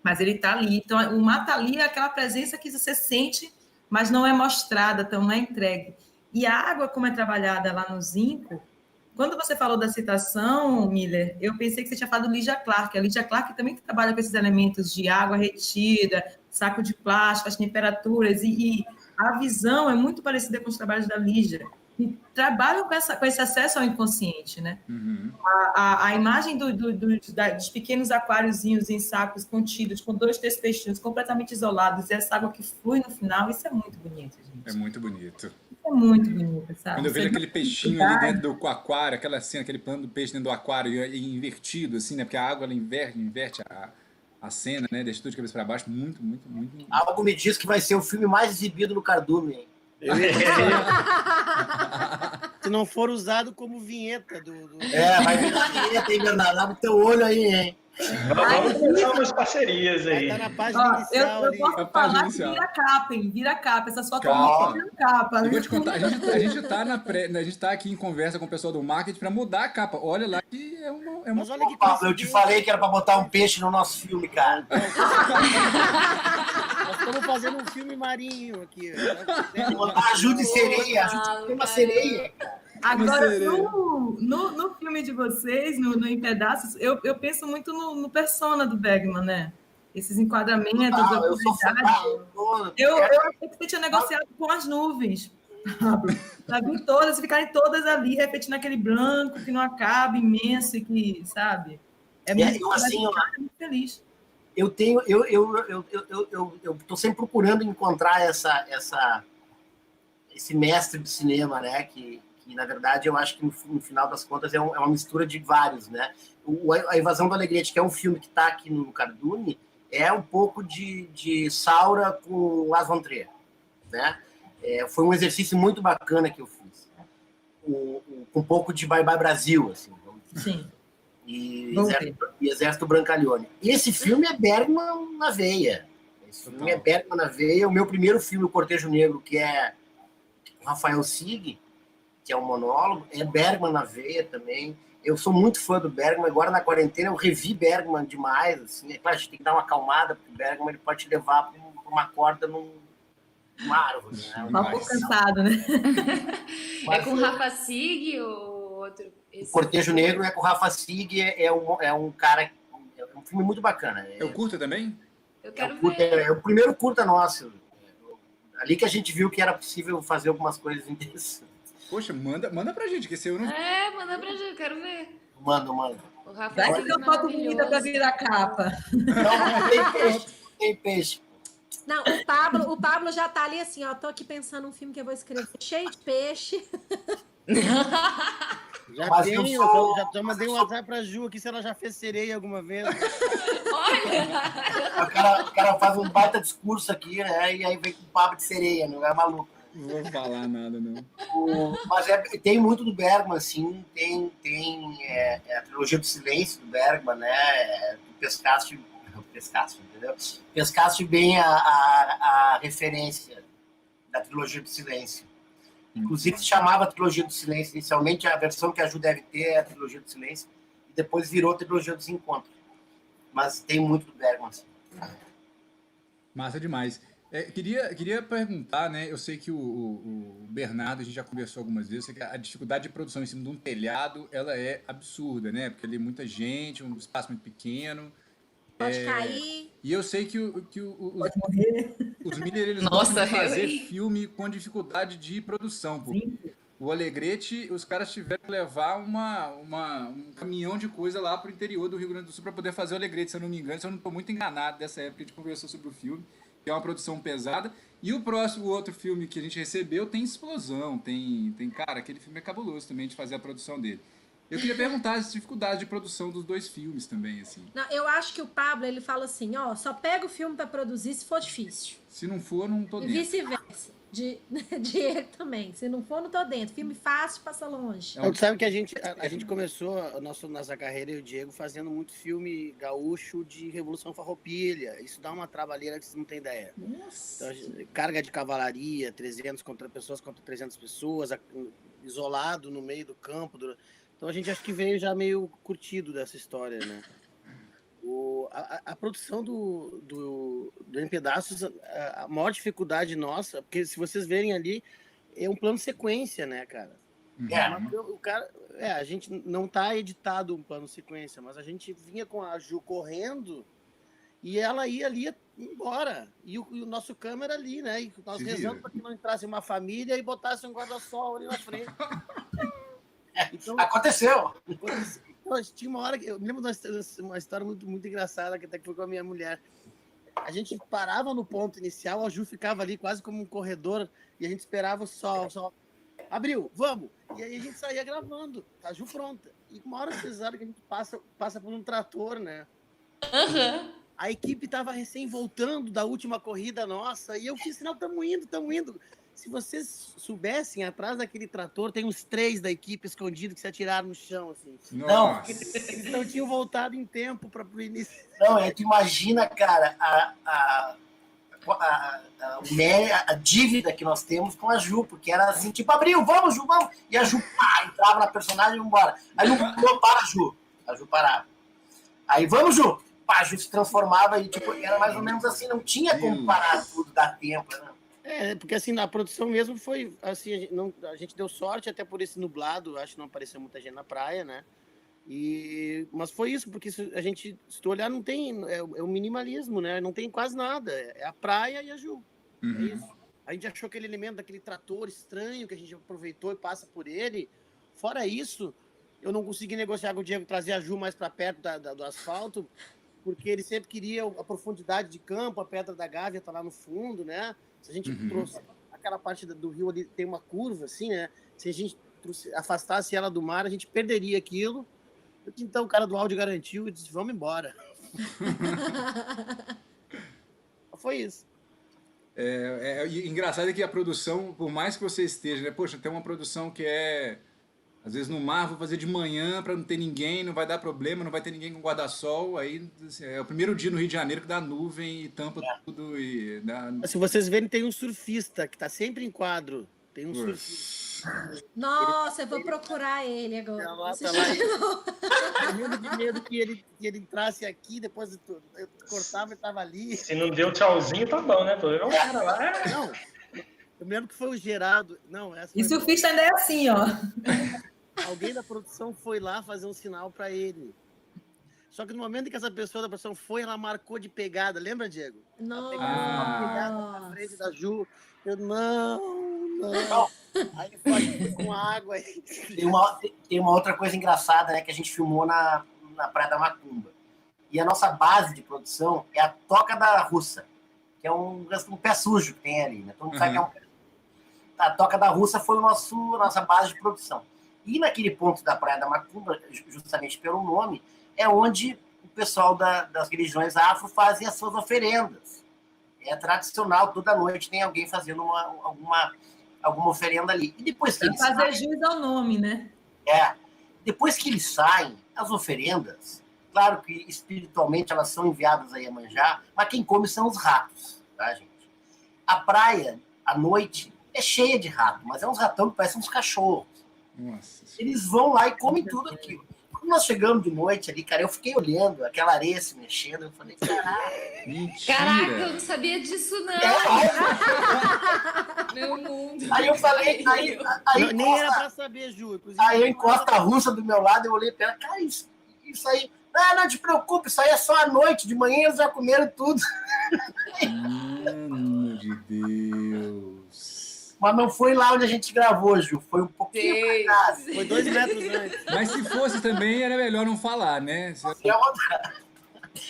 Mas ele tá ali. Então, o mar tá ali é aquela presença que você sente, mas não é mostrada, então não é entregue. E a água, como é trabalhada lá no Zinco, quando você falou da citação, Miller, eu pensei que você tinha falado do Lydia Clark. A Lydia Clark também trabalha com esses elementos de água retida, saco de plástico, as temperaturas, e a visão é muito parecida com os trabalhos da Lydia. E trabalham com esse acesso ao inconsciente, né? Uhum. A imagem dos pequenos aquáriozinhos em sacos contidos, com 2, 3 peixinhos completamente isolados, e essa água que flui no final, isso é muito bonito, gente. É muito bonito. É muito bonito, sabe? Quando eu vejo aquele peixinho ali dentro do aquário, aquela cena, aquele plano do peixe dentro do aquário e invertido, assim, né? Porque a água ela inverte a cena, né? Deixa tudo de cabeça para baixo. Muito. Algo me diz que vai ser o filme mais exibido no Cardume, hein? Se não for usado como vinheta do... Vai vir a vinheta, hein, Bernardo? Abre o teu olho aí, hein? Vamos começar umas parcerias aí. Tá na página inicial eu ali. posso falar que vira capa, hein? Vira capa. Essa sua capa vira capa. Eu vou te contar, a gente tá aqui em conversa com o pessoal do marketing para mudar a capa. Olha lá que é uma... Mas olha que Pablo, eu te falei que era para botar um peixe no nosso filme, cara. Nós estamos fazendo um filme marinho aqui. Ajude sereia. A gente tem uma sereia. Agora, no filme de vocês, no Em Pedaços, eu penso muito no persona do Bergman, né? Esses enquadramentos, eu achei que você tinha negociado com as nuvens, Pablo. Pra vir todas, ficarem todas ali, repetindo aquele branco que não acaba, imenso, e que, sabe? Muito feliz. Eu tô sempre procurando encontrar esse mestre do cinema, né? Que na verdade eu acho que no final das contas é uma mistura de vários, né? A Invasão do Alegrete, que é um filme que está aqui no Cardume, é um pouco de Saura com Lars von Trier, né? Foi um exercício muito bacana que eu fiz, com um pouco de Bye Bye Brasil, assim. Sim. E Exército Brancaleone. E esse filme é Bergman na veia. O meu primeiro filme, O Cortejo Negro, que é Rafael Sig, que é um monólogo, é Bergman na veia também. Eu sou muito fã do Bergman. Agora, na quarentena, eu revi Bergman demais. Assim. É claro, a gente tem que dar uma acalmada, porque o Bergman ele pode te levar para uma corda numa árvore. Né? Um pouco cansado, né? É com o Rafa Sig ou outro? O Cortejo Negro é com o Rafa Sig, é um cara... É um filme muito bacana. É o curta também? Eu quero ver. É o primeiro curta nosso. Ali que a gente viu que era possível fazer algumas coisas interessantes. Poxa, manda pra gente, que esse eu não... Manda pra gente, eu quero ver. Manda. O Rafa Vai Sig ter uma foto bonita pra virar capa. Não tem peixe. Não, o Pablo já tá ali assim, ó. Tô aqui pensando num filme que eu vou escrever cheio de peixe. Já mandei um WhatsApp pra Ju aqui se ela já fez sereia alguma vez. Olha! O cara faz um baita discurso aqui, né? E aí vem com papo de sereia, não é maluco. Não vou falar nada, não. Mas tem muito do Bergman, assim. Tem a trilogia do Silêncio do Bergman, né? Pescaste, entendeu? Pescaste bem a referência da trilogia do Silêncio. Inclusive, se chamava Trilogia do Silêncio. Inicialmente, a versão que a Ju deve ter é a Trilogia do Silêncio. E depois virou a Trilogia dos Encontros. Mas tem muito do Bergman, assim. Massa demais. Queria perguntar, né? Eu sei que o Bernardo, a gente já conversou algumas vezes, eu sei que a dificuldade de produção em cima de um telhado, ela é absurda, né? Porque ali é muita gente, um espaço muito pequeno. Pode cair. E eu sei que Pode morrer. os Miller, eles gostam de fazer filme com dificuldade de produção. O Alegrete, os caras tiveram que levar um caminhão de coisa lá pro interior do Rio Grande do Sul para poder fazer o Alegrete, se eu não me engano. Se eu não estou muito enganado dessa época que a gente conversou sobre o filme. que é uma produção pesada. E o outro filme que a gente recebeu tem explosão, tem... Cara, aquele filme é cabuloso também de fazer a produção dele. Eu queria perguntar as dificuldades de produção dos dois filmes também, assim. Não, eu acho que o Pablo, ele fala assim, ó, só pega o filme pra produzir se for difícil. Se não for, não tô dentro. E vice-versa. Diego também. Se não for, não tô dentro. Filme fácil, passa longe. Então, sabe que a gente começou a nossa carreira, eu e o Diego, fazendo muito filme gaúcho de Revolução Farroupilha. Isso dá uma trabalheira que vocês não têm ideia. Nossa. Então, carga de cavalaria, 300 contra 300 pessoas, isolado no meio do campo. Então a gente acho que veio já meio curtido dessa história, né? A produção do Em Pedaços, a maior dificuldade nossa, porque se vocês verem ali, é um plano sequência, né, cara? A gente não tá editado um plano sequência, mas a gente vinha com a Ju correndo e ela ia ali embora. E o nosso câmera ali, né? E nós rezando para que não entrasse uma família e botasse um guarda-sol ali na frente. Então, aconteceu. Tinha uma hora que eu me lembro de uma história muito, muito engraçada que até que foi com a minha mulher. A gente parava no ponto inicial, a Ju ficava ali quase como um corredor e a gente esperava o sol. Abriu, vamos! E aí a gente saía gravando, a Ju pronta. E uma hora vocês sabem que a gente passa por um trator, né? Uhum. A equipe estava recém voltando da última corrida nossa e eu fiz sinal, estamos indo. Se vocês soubessem, atrás daquele trator tem uns 3 da equipe escondidos que se atiraram no chão, assim. Não. Eles não tinham voltado em tempo para o início. Não, tu imagina, cara, a dívida que nós temos com a Ju, porque era assim, tipo, Abril, vamos, Ju, vamos. E a Ju, entrava na personagem e ia embora. Aí não para a Ju. A Ju parava. Aí, vamos, Ju. A Ju se transformava e, tipo, era mais ou menos assim, não tinha como parar tudo, dar tempo, né? Porque assim, na produção mesmo foi assim, a gente deu sorte até por esse nublado, acho que não apareceu muita gente na praia, né? Mas foi isso, porque a gente, se tu olhar, não tem, é o minimalismo, né? Não tem quase nada, é a praia e a Ju. Uhum. É isso. A gente achou aquele elemento daquele trator estranho que a gente aproveitou e passa por ele. Fora isso, eu não consegui negociar com o Diego trazer a Ju mais para perto do asfalto, porque ele sempre queria a profundidade de campo, a Pedra da Gávea tá lá no fundo, né? Se a gente trouxe aquela parte do rio ali, tem uma curva assim, né? Se a gente afastasse ela do mar, a gente perderia aquilo. Então o cara do áudio garantiu e disse, vamos embora. Foi isso. Engraçado é que a produção, por mais que você esteja, né? Poxa, tem uma produção que é... Às vezes no mar, vou fazer de manhã para não ter ninguém, não vai dar problema, não vai ter ninguém com guarda-sol. Aí assim, é o primeiro dia no Rio de Janeiro que dá nuvem e tampa tudo. E dá... Se vocês verem, tem um surfista que está sempre em quadro. Tem um surfista. Nossa, eu vou procurar ele agora. Tá lá. Eu medo que ele entrasse aqui, depois eu cortava e estava ali. Se não deu tchauzinho, tá bom, né? Pelo menos o cara lá. Não. Eu me lembro que foi o Geraldo. E surfista ainda é assim, ó. Alguém da produção foi lá fazer um sinal para ele. Só que no momento em que essa pessoa da produção foi, ela marcou de pegada. Lembra, Diego? Não. Uma pegada na frente da Ju. Eu, não. Aí foi com água. Tem uma outra coisa engraçada, né? Que a gente filmou na Praia da Macumba. E a nossa base de produção é a Toca da Russa, que é um pé sujo que tem ali, né? Todo mundo sabe que é um pé. A Toca da Russa foi a nossa base de produção. E naquele ponto da Praia da Macumba, justamente pelo nome, é onde o pessoal das religiões afro fazem as suas oferendas. É tradicional, toda noite tem alguém fazendo alguma oferenda ali. E depois que eles fazer jus ao nome, né? Depois que eles saem, as oferendas, claro que espiritualmente elas são enviadas a Iemanjá, mas quem come são os ratos, tá, gente? A praia, à noite, é cheia de rato, mas é uns ratão que parecem uns cachorros. Nossa. Eles vão lá e comem tudo aquilo. Quando nós chegamos de noite ali, cara, eu fiquei olhando aquela areia se mexendo, eu falei, mentira. Caraca, eu não sabia disso, não. Meu mundo. Aí eu falei, aí nem era pra saber, Ju. Aí eu encosto a russa do meu lado, eu olhei pra ela, cara, isso aí, não te preocupe, isso aí é só à noite, de manhã eles já comeram tudo. Mano de Deus. Mas não foi lá onde a gente gravou, Ju. Foi um pouquinho pra casa. Foi 2 metros antes. Mas se fosse também, era melhor não falar, né?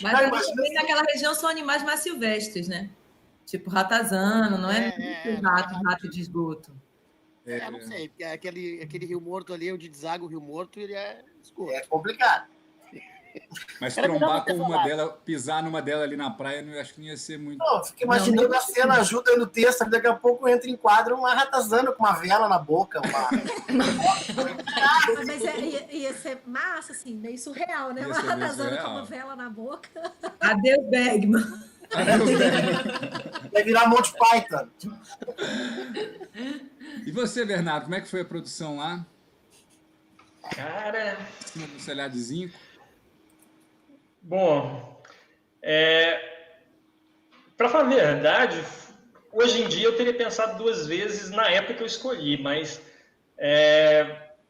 Mas também naquela região são animais mais silvestres, né? Tipo ratazana, não é? Rato de esgoto. Não sei, aquele Rio Morto ali, onde deságua o Rio Morto, ele é esgoto. É complicado. Mas trombar com uma dela, pisar numa dela ali na praia, eu acho que não ia ser muito... Não, fica imaginando a cena, ajuda no texto, daqui a pouco entra em quadro uma ratazana com uma vela na boca. Mas ia ser massa, assim, meio surreal, né? Uma ratazana com uma vela na boca. Adeus, Bergman. Vai virar Monty Python. E você, Bernardo, como é que foi a produção lá? Cara... Em cima do telhado de zinco? Bom, para falar a verdade, hoje em dia eu teria pensado 2 vezes na época que eu escolhi, mas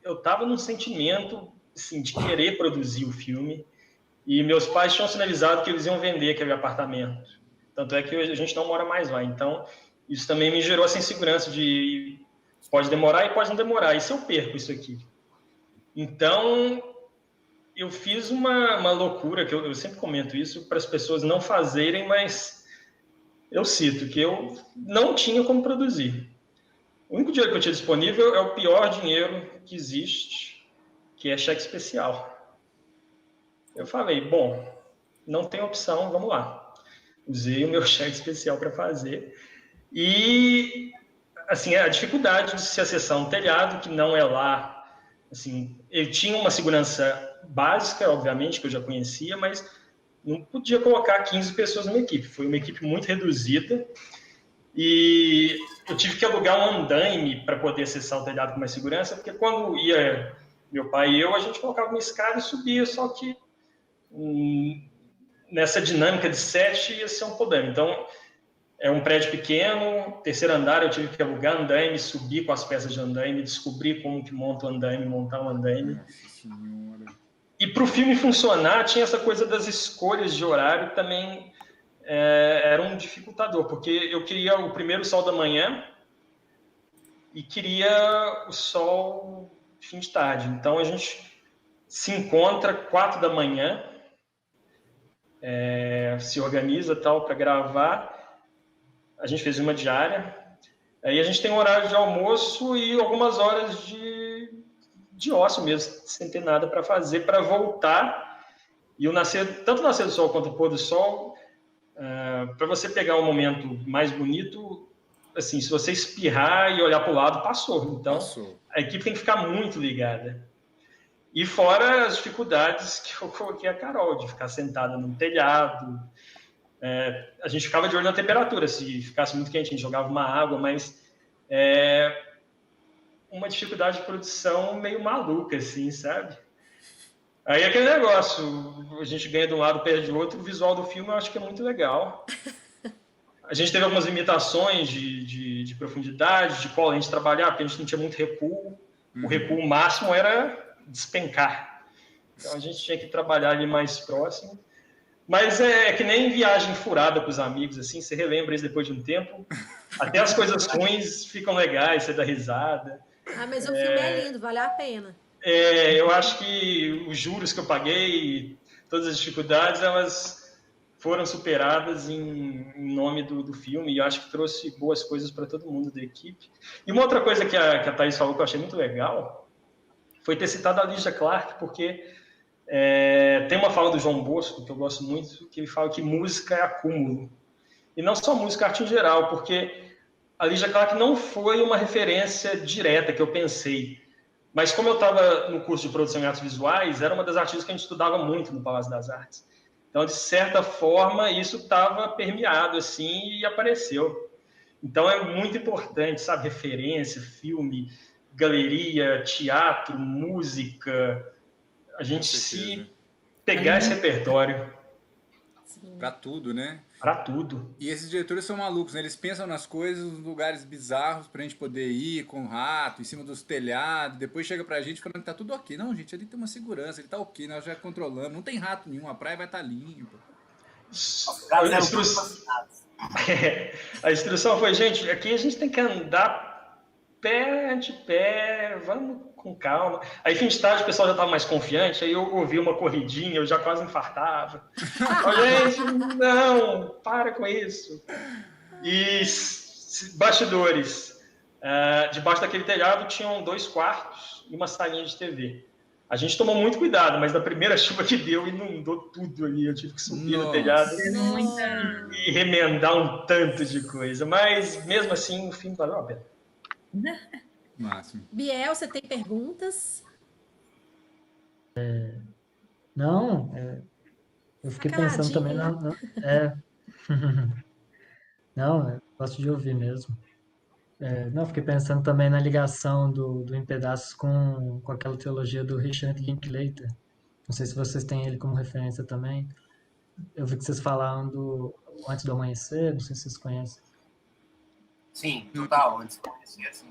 eu estava num sentimento assim, de querer produzir o filme e meus pais tinham sinalizado que eles iam vender aquele apartamento. Tanto é que a gente não mora mais lá. Então, isso também me gerou essa insegurança de pode demorar e pode não demorar. E se eu perco isso aqui? Então... eu fiz uma loucura, que eu sempre comento isso para as pessoas não fazerem, mas eu cito que eu não tinha como produzir. O único dinheiro que eu tinha disponível é o pior dinheiro que existe, que é cheque especial. Eu falei, bom, não tem opção, vamos lá. Usei o meu cheque especial para fazer. E, assim, a dificuldade de se acessar um telhado, que não é lá, assim, ele tinha uma segurança básica, obviamente, que eu já conhecia, mas não podia colocar 15 pessoas numa equipe. Foi uma equipe muito reduzida e eu tive que alugar um andaime para poder acessar o telhado com mais segurança, porque quando ia meu pai e eu, a gente colocava uma escada e subia, só que nessa dinâmica de 7 ia ser um problema. Então, é um prédio pequeno, 3º andar, eu tive que alugar andaime, subir com as peças de andaime, descobrir como que monta o andaime, montar um andaime. Nossa Senhora. E para o filme funcionar, tinha essa coisa das escolhas de horário também era um dificultador, porque eu queria o primeiro sol da manhã e queria o sol fim de tarde. Então, a gente se encontra 4 da manhã, se organiza tal para gravar. A gente fez uma diária. Aí a gente tem um horário de almoço e algumas horas de ócio mesmo, sem ter nada para fazer, para voltar. E o nascer, tanto o nascer do sol quanto o pôr do sol, para você pegar um momento mais bonito, assim, se você espirrar e olhar para o lado, passou. Então, a equipe tem que ficar muito ligada. E fora as dificuldades que eu coloquei a Carol, de ficar sentada no telhado. A gente ficava de olho na temperatura, se ficasse muito quente, a gente jogava uma água, mas uma dificuldade de produção meio maluca, assim, sabe? Aí aquele negócio, a gente ganha de um lado, perde do outro, o visual do filme eu acho que é muito legal. A gente teve algumas limitações de profundidade, de qual a gente trabalhar, porque a gente não tinha muito recuo. O recuo máximo era despencar. Então a gente tinha que trabalhar ali mais próximo. Mas é que nem viagem furada com os amigos, assim, você relembra isso depois de um tempo. Até as coisas ruins ficam legais, você dá risada. Mas o filme é lindo, valeu a pena. Eu acho que os juros que eu paguei, todas as dificuldades, elas foram superadas em nome do filme, e eu acho que trouxe boas coisas para todo mundo da equipe. E uma outra coisa que a Thaís falou que eu achei muito legal foi ter citado a Lígia Clark, porque tem uma fala do João Bosco, que eu gosto muito, que ele fala que música é acúmulo. E não só música, arte em geral, porque a Lígia Clark não foi uma referência direta que eu pensei. Mas como eu estava no curso de produção em artes visuais, era uma das artistas que a gente estudava muito no Palácio das Artes. Então, de certa forma, isso estava permeado assim e apareceu. Então, é muito importante, sabe? Referência, filme, galeria, teatro, música. A gente se pegar esse repertório. Para tudo, né? Para tudo. E esses diretores são malucos, né? Eles pensam nas coisas, nos lugares bizarros pra gente poder ir com o rato, em cima dos telhados, depois chega pra gente falando que tá tudo ok. Não, gente, ali tem uma segurança, ele tá ok, nós já controlamos, não tem rato nenhum, a praia vai estar limpa. A instrução foi, gente, aqui a gente tem que andar pé ante pé, vamos com calma. Aí, fim de tarde, o pessoal já estava mais confiante, aí eu ouvi uma corridinha, eu já quase infartava. Gente, não, para com isso. E bastidores. Debaixo daquele telhado tinham 2 quartos e uma salinha de TV. A gente tomou muito cuidado, mas na primeira chuva que deu, inundou tudo ali. Eu tive que subir no telhado e remendar um tanto de coisa. Mas, mesmo assim, o fim valeu a pena. Máximo. Biel, você tem perguntas? Não, eu fiquei pensando também Não, eu gosto de ouvir mesmo. Não, fiquei pensando também na ligação do Em Pedaços com aquela teologia do Richard Linklater. Não sei se vocês têm ele como referência também. Eu vi que vocês falaram do Antes do Amanhecer, não sei se vocês conhecem. Sim, total, Antes do Amanhecer, assim.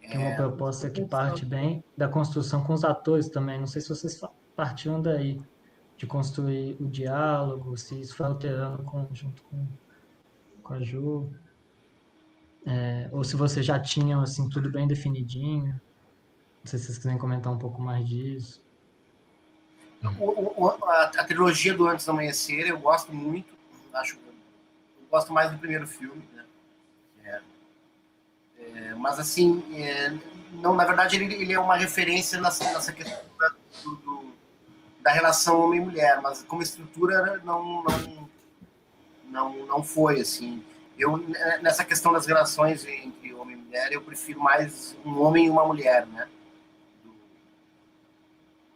Que é uma proposta que parte bem da construção com os atores também. Não sei se vocês partiram daí, de construir o diálogo, se isso foi alterando junto com a Ju. Ou se vocês já tinham assim, tudo bem definidinho. Não sei se vocês quiserem comentar um pouco mais disso. A trilogia do Antes do Amanhecer eu gosto muito. Eu gosto mais do primeiro filme, né? Mas assim, não, na verdade ele é uma referência nessa questão da relação homem-mulher, mas como estrutura não foi assim. Eu, nessa questão das relações entre homem e mulher, eu prefiro mais um homem e uma mulher, né?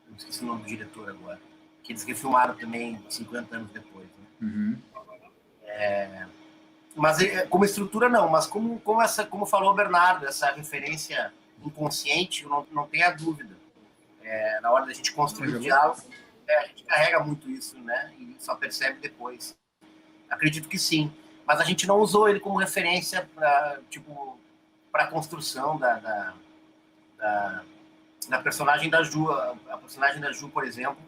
Não esqueci o nome do diretor agora. Que eles refilmaram também 50 anos depois. Né? Uhum. Mas como estrutura não, mas como falou o Bernardo, essa referência inconsciente, não tenha dúvida. Na hora da gente construir o diálogo, a gente carrega muito isso, né? E só percebe depois. Acredito que sim. Mas a gente não usou ele como referência para a construção da personagem da Ju. A personagem da Ju, por exemplo,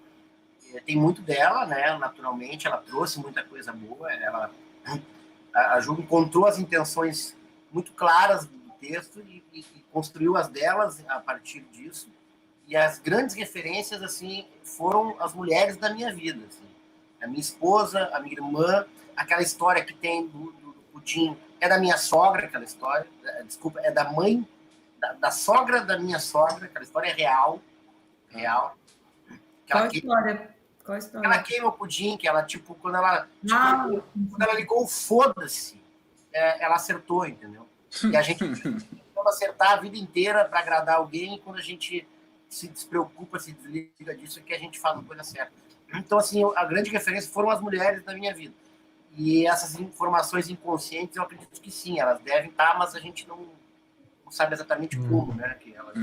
tem muito dela, né? Naturalmente, ela trouxe muita coisa boa. A Ju encontrou as intenções muito claras do texto e construiu as delas a partir disso. E as grandes referências assim foram as mulheres da minha vida. Assim. A minha esposa, a minha irmã, aquela história que tem do pudim é da minha sogra, aquela história, desculpa, é da mãe, da sogra da minha sogra, aquela história é real. Qual história? Ela queima o pudim, que ela, quando ela ligou o foda-se, ela acertou, entendeu? E a gente precisa acertar a vida inteira para agradar alguém, e quando a gente se despreocupa, se desliga disso, é que a gente faz a coisa certa. Então, assim, a grande referência foram as mulheres da minha vida. E essas informações inconscientes, eu acredito que sim, elas devem estar, mas a gente não sabe exatamente como, né? Que elas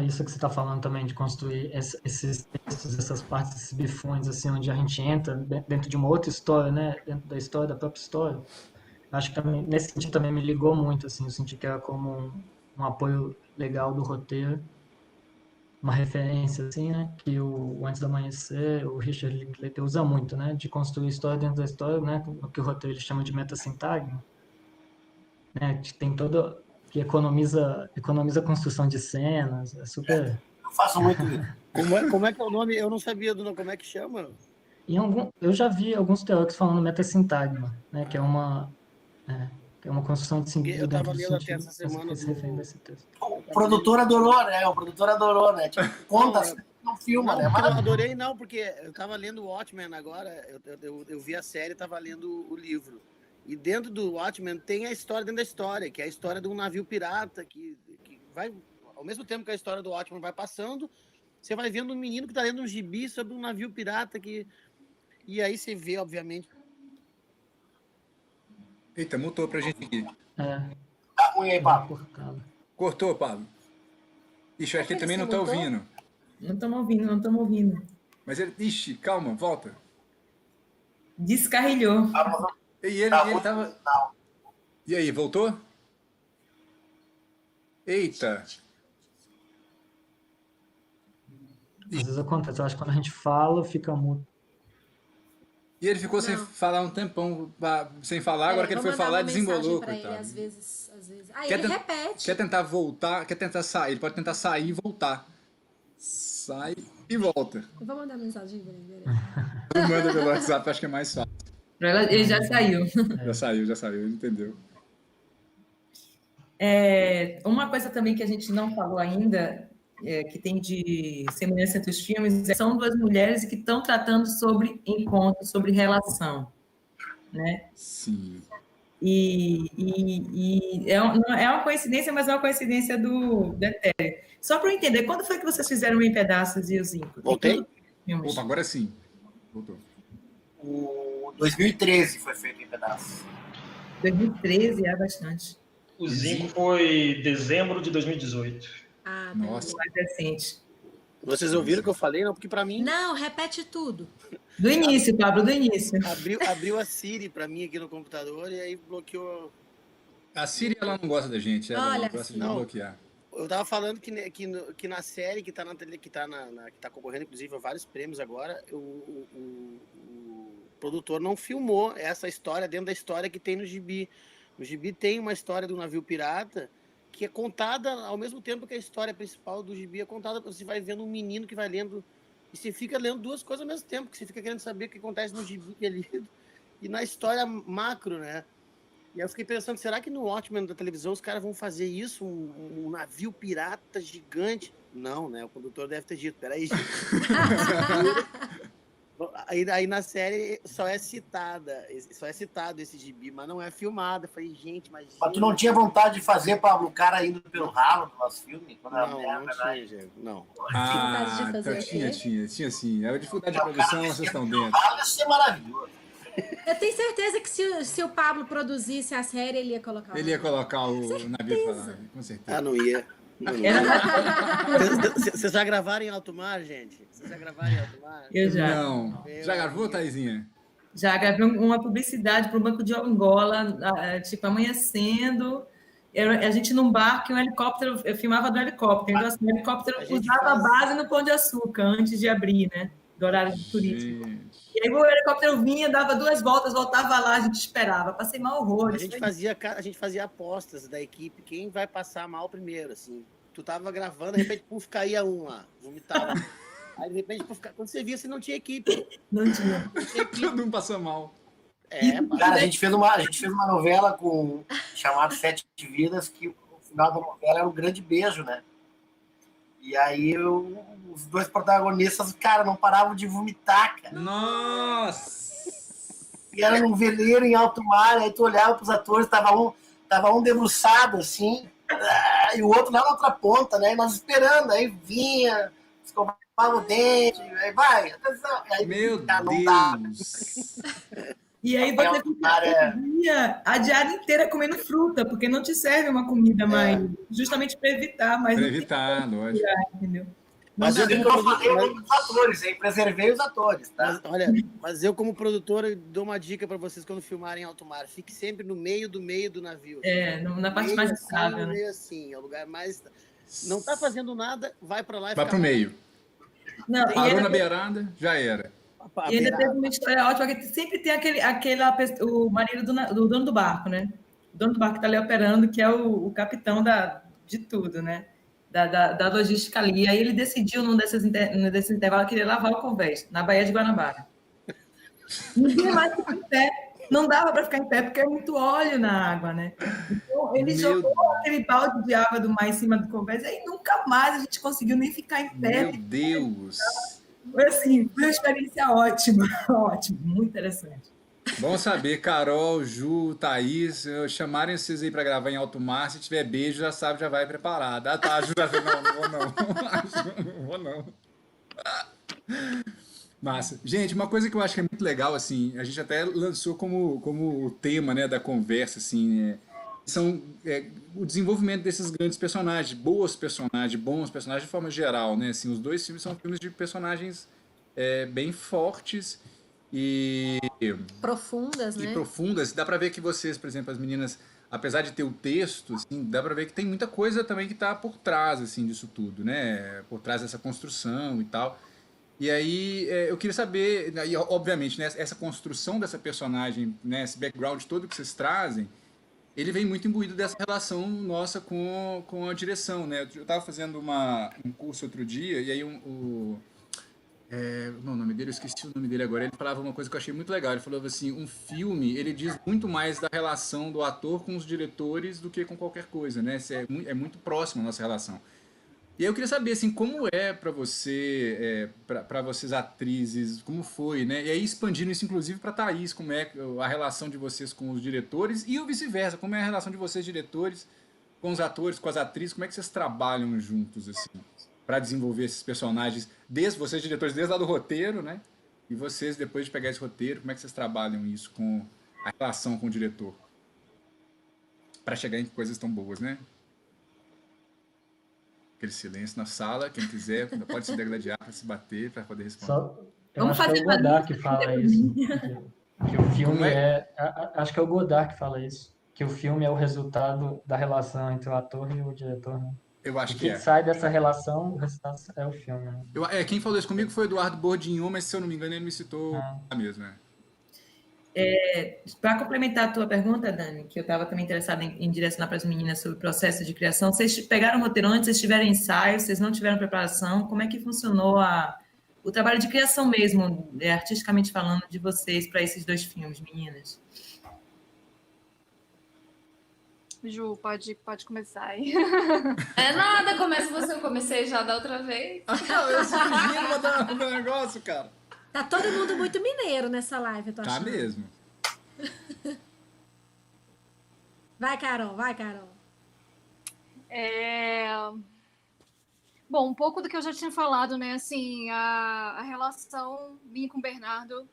Isso que você está falando também, de construir esses textos, essas partes, esses bifões, assim, onde a gente entra dentro de uma outra história, né? Dentro da história, da própria história. Acho que também, nesse sentido também me ligou muito, assim, eu senti que era como um apoio legal do roteiro, uma referência, assim, né, que o Antes do Amanhecer, o Richard Linklater usa muito, né, de construir história dentro da história, né, o que o roteiro ele chama de metassintagma, né, que tem todo, que economiza a construção de cenas, é super... Eu faço muito isso. Como é que é o nome? Eu não sabia do nome, como é que chama? Eu já vi alguns teóricos falando metassintagma, né, que é uma construção de sentido. Eu estava lendo até essa semana. O produtor adorou, né? Conta, não filma, né? Eu adorei, não, porque eu estava lendo o Watchmen agora, eu vi a série e estava lendo o livro. E dentro do Watchmen tem a história dentro da história, que é a história de um navio pirata, que vai, ao mesmo tempo que a história do Watchmen vai passando, você vai vendo um menino que está lendo um gibi sobre um navio pirata, e aí você vê, obviamente... Eita, mutou pra gente aqui. Tá ruim aí, Pablo. Cortou, Pablo. Ixi, aqui também não tá ouvindo. Não estamos ouvindo. Mas ele... Ixi, calma, volta. Descarrilhou. E ele tava... E aí, voltou? Eita. Às vezes acontece, eu acho que quando a gente fala, fica mudo. E ele ficou sem falar um tempão, sem falar, agora que ele foi falar, desembolou, coitado. Ele, às vezes. Aí ele repete. Quer tentar voltar, quer tentar sair, ele pode tentar sair e voltar. Sai e volta. Eu vou mandar mensagem pra ele. Manda pelo WhatsApp, acho que é mais fácil. Ele já saiu. Já saiu, ele entendeu. Uma coisa também que a gente não falou ainda, que tem de semelhança entre os filmes, são duas mulheres que estão tratando sobre encontro, sobre relação, né? Sim. E é uma coincidência, mas é uma coincidência do Etério. Só para eu entender, quando foi que vocês fizeram o Em Pedaços e os Incos? Voltei? Opa, agora sim. Voltou. O 2013 foi feito Em Pedaços. 2013, bastante. O Zinco foi dezembro de 2018. Ah, Nossa. Mais recente. Vocês ouviram o que eu falei? Não, porque para mim... Não, repete tudo. Do início, Pablo, do início. Abriu a Siri para mim aqui no computador e aí bloqueou... A Siri, ela não gosta da gente, ela Olha, gosta de não. bloquear. Eu tava falando que na série que tá na tele, que tá concorrendo, inclusive, a vários prêmios agora, o produtor não filmou essa história dentro da história que tem no gibi. No gibi tem uma história do navio pirata que é contada ao mesmo tempo que a história principal do gibi é contada. Você vai vendo um menino que vai lendo, e você fica lendo duas coisas ao mesmo tempo, que você fica querendo saber o que acontece no gibi que é lido, e na história macro, né? E aí eu fiquei pensando, será que no Watchmen da televisão os caras vão fazer isso? Um navio pirata gigante? Não, né? O produtor deve ter dito, peraí, gente. Aí na série só é citado esse gibi, mas não é filmado. Eu falei, gente, mas tu não tinha vontade de fazer, Pablo, o cara indo pelo ralo do nosso filme? Não tinha, gente. Não. Vontade de fazer Tinha sim. A dificuldade de produção, vocês estão dentro. Ia ser maravilhoso. Eu tenho certeza que se o Pablo produzisse a série, ele ia colocar Ele ia colocar o navio pra lá, com certeza. Ah, não ia. Vocês já gravaram em alto mar, gente? Vocês já gravaram em alto mar? Eu já. Não. Já gravou, Thaisinha? Já gravei uma publicidade para o Banco de Angola, tipo, amanhecendo. A gente num barco, um helicóptero, eu filmava do helicóptero. Então, assim, o helicóptero usava a base no Pão de Açúcar, antes de abrir, né? Do horário de turístico. E aí o helicóptero vinha, dava 2 voltas, voltava lá, a gente esperava. Passei mal horror. A gente fazia apostas da equipe, quem vai passar mal primeiro, assim. Tu tava gravando, de repente, puf, caía um lá, vomitava. Aí, de repente, puf, quando você via, você não tinha equipe. Não tinha. Todo mundo passou mal. Cara, a gente fez uma novela chamada 7 Vidas, que o final da novela era um grande beijo, né? E aí os dois protagonistas, cara, não paravam de vomitar, cara. Nossa! E era num veleiro em alto mar, aí tu olhava pros atores, tava um debruçado, assim, e o outro lá na outra ponta, né? E nós esperando, aí vinha, escovava o dente, aí vai, atenção. Aí, meu cara, Deus! E aí você fica a diária inteira comendo fruta, porque não te serve uma comida mais, justamente para evitar. Para evitar, lógico. Entendeu? Mas eu falei os atores, hein? Preservei os atores, tá? Mas eu, como produtora, dou uma dica para vocês quando filmarem em alto mar. Fique sempre no meio do navio. Na parte mais estável, né? Meio assim, é o lugar mais... Não tá fazendo nada, vai para lá e vai pro meio. Não, parou na beirada, já era. E ainda teve uma história ótima, que sempre tem o marido do dono do barco, né? O dono do barco que está ali operando, que é o capitão de tudo, né? Da logística ali. Aí ele decidiu, num desses intervalos, que ele ia lavar o convés, na Baía de Guanabara. Ninguém mais ficou em pé. Não dava para ficar em pé, porque é muito óleo na água, né? Então, ele jogou aquele balde de água do mar em cima do convés, e aí nunca mais a gente conseguiu nem ficar em pé. Meu Deus! Foi assim, foi uma experiência ótima, ótima, muito interessante. Bom saber, Carol, Ju, Thaís, chamarem vocês aí para gravar em alto mar, se tiver beijo, já sabe, já vai preparado. Ah, tá, Ju, não vou não. Não vou não. Massa. Gente, uma coisa que eu acho que é muito legal, assim, a gente até lançou como o tema, né, da conversa, assim, são o desenvolvimento desses grandes personagens, bons personagens de forma geral, né? Assim, os dois filmes são filmes de personagens bem fortes e profundas, né? E profundas. Dá pra ver que vocês, por exemplo, as meninas, apesar de ter o texto, assim, dá pra ver que tem muita coisa também que tá por trás, assim, disso tudo, né? Por trás dessa construção e tal. E aí eu queria saber, e, obviamente, né, essa construção dessa personagem, né, esse background todo que vocês trazem, ele vem muito imbuído dessa relação nossa com a direção, né? Eu estava fazendo um curso outro dia, e aí o nome dele, eu esqueci o nome dele agora. Ele falava uma coisa que eu achei muito legal. Ele falava assim, um filme, ele diz muito mais da relação do ator com os diretores do que com qualquer coisa, né? É muito próximo a nossa relação. E aí eu queria saber, assim, como é para você, para vocês atrizes, como foi, né? E aí expandindo isso, inclusive, para Thaís, como é a relação de vocês com os diretores e o vice-versa, como é a relação de vocês, diretores, com os atores, com as atrizes, como é que vocês trabalham juntos, assim, para desenvolver esses personagens, vocês diretores, desde lá do roteiro, né? E vocês, depois de pegar esse roteiro, como é que vocês trabalham isso com a relação com o diretor? Para chegar em coisas tão boas, né? Aquele silêncio na sala, quem quiser pode se degladiar para se bater, para poder responder. Vamos fazer o Godard que fala isso. Que o filme acho que é o Godard que fala isso. Que o filme é o resultado da relação entre o ator e o diretor, né? Eu acho que sai dessa relação, o resultado é o filme. Né? Quem falou isso comigo foi o Eduardo Bourdignon, mas se eu não me engano ele me citou mesmo, né? Para complementar a tua pergunta, Dani, que eu estava também interessada em direcionar para as meninas sobre o processo de criação, vocês pegaram o roteiro antes, vocês tiveram ensaio, vocês não tiveram preparação, como é que funcionou o trabalho de criação mesmo, artisticamente falando, de vocês para esses 2 filmes, meninas? Ju, pode começar aí. Nada, começa você, eu comecei já da outra vez. Eu sou fugindo do negócio, cara. Tá todo mundo muito mineiro nessa live, eu tô achando. Tá mesmo. Vai, Carol. Bom, um pouco do que eu já tinha falado, né? Assim, a relação minha com o Bernardo,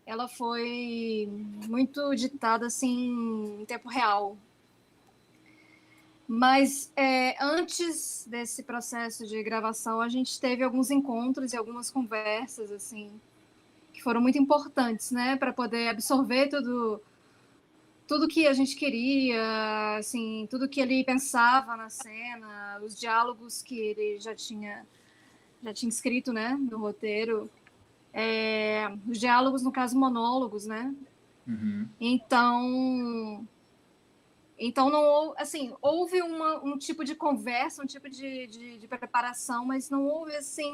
ela foi muito ditada, assim, em tempo real. Mas antes desse processo de gravação, a gente teve alguns encontros e algumas conversas, assim, que foram muito importantes, né, para poder absorver tudo que a gente queria, assim, tudo que ele pensava na cena, os diálogos que ele já tinha escrito, né, no roteiro, os diálogos, no caso, monólogos, né? Uhum. Então não, assim, houve um tipo de conversa, um tipo de preparação, mas não houve, assim,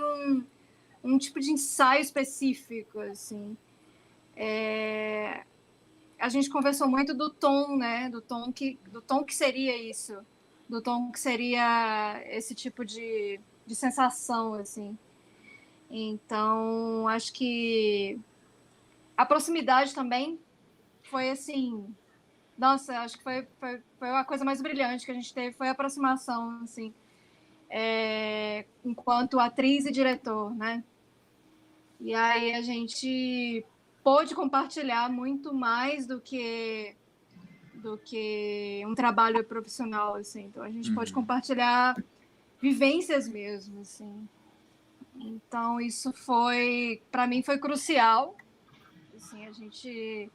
um tipo de ensaio específico, assim. A gente conversou muito do tom, né? Do tom que seria isso, do tom que seria esse tipo de sensação, assim. Então, acho que a proximidade também foi, assim... Nossa, acho que foi a coisa mais brilhante que a gente teve, foi a aproximação, assim, enquanto atriz e diretor, né? E aí a gente pôde compartilhar muito mais do que um trabalho profissional, assim. Então a gente pôde compartilhar vivências mesmo, assim. Então isso para mim foi crucial. Assim, a gente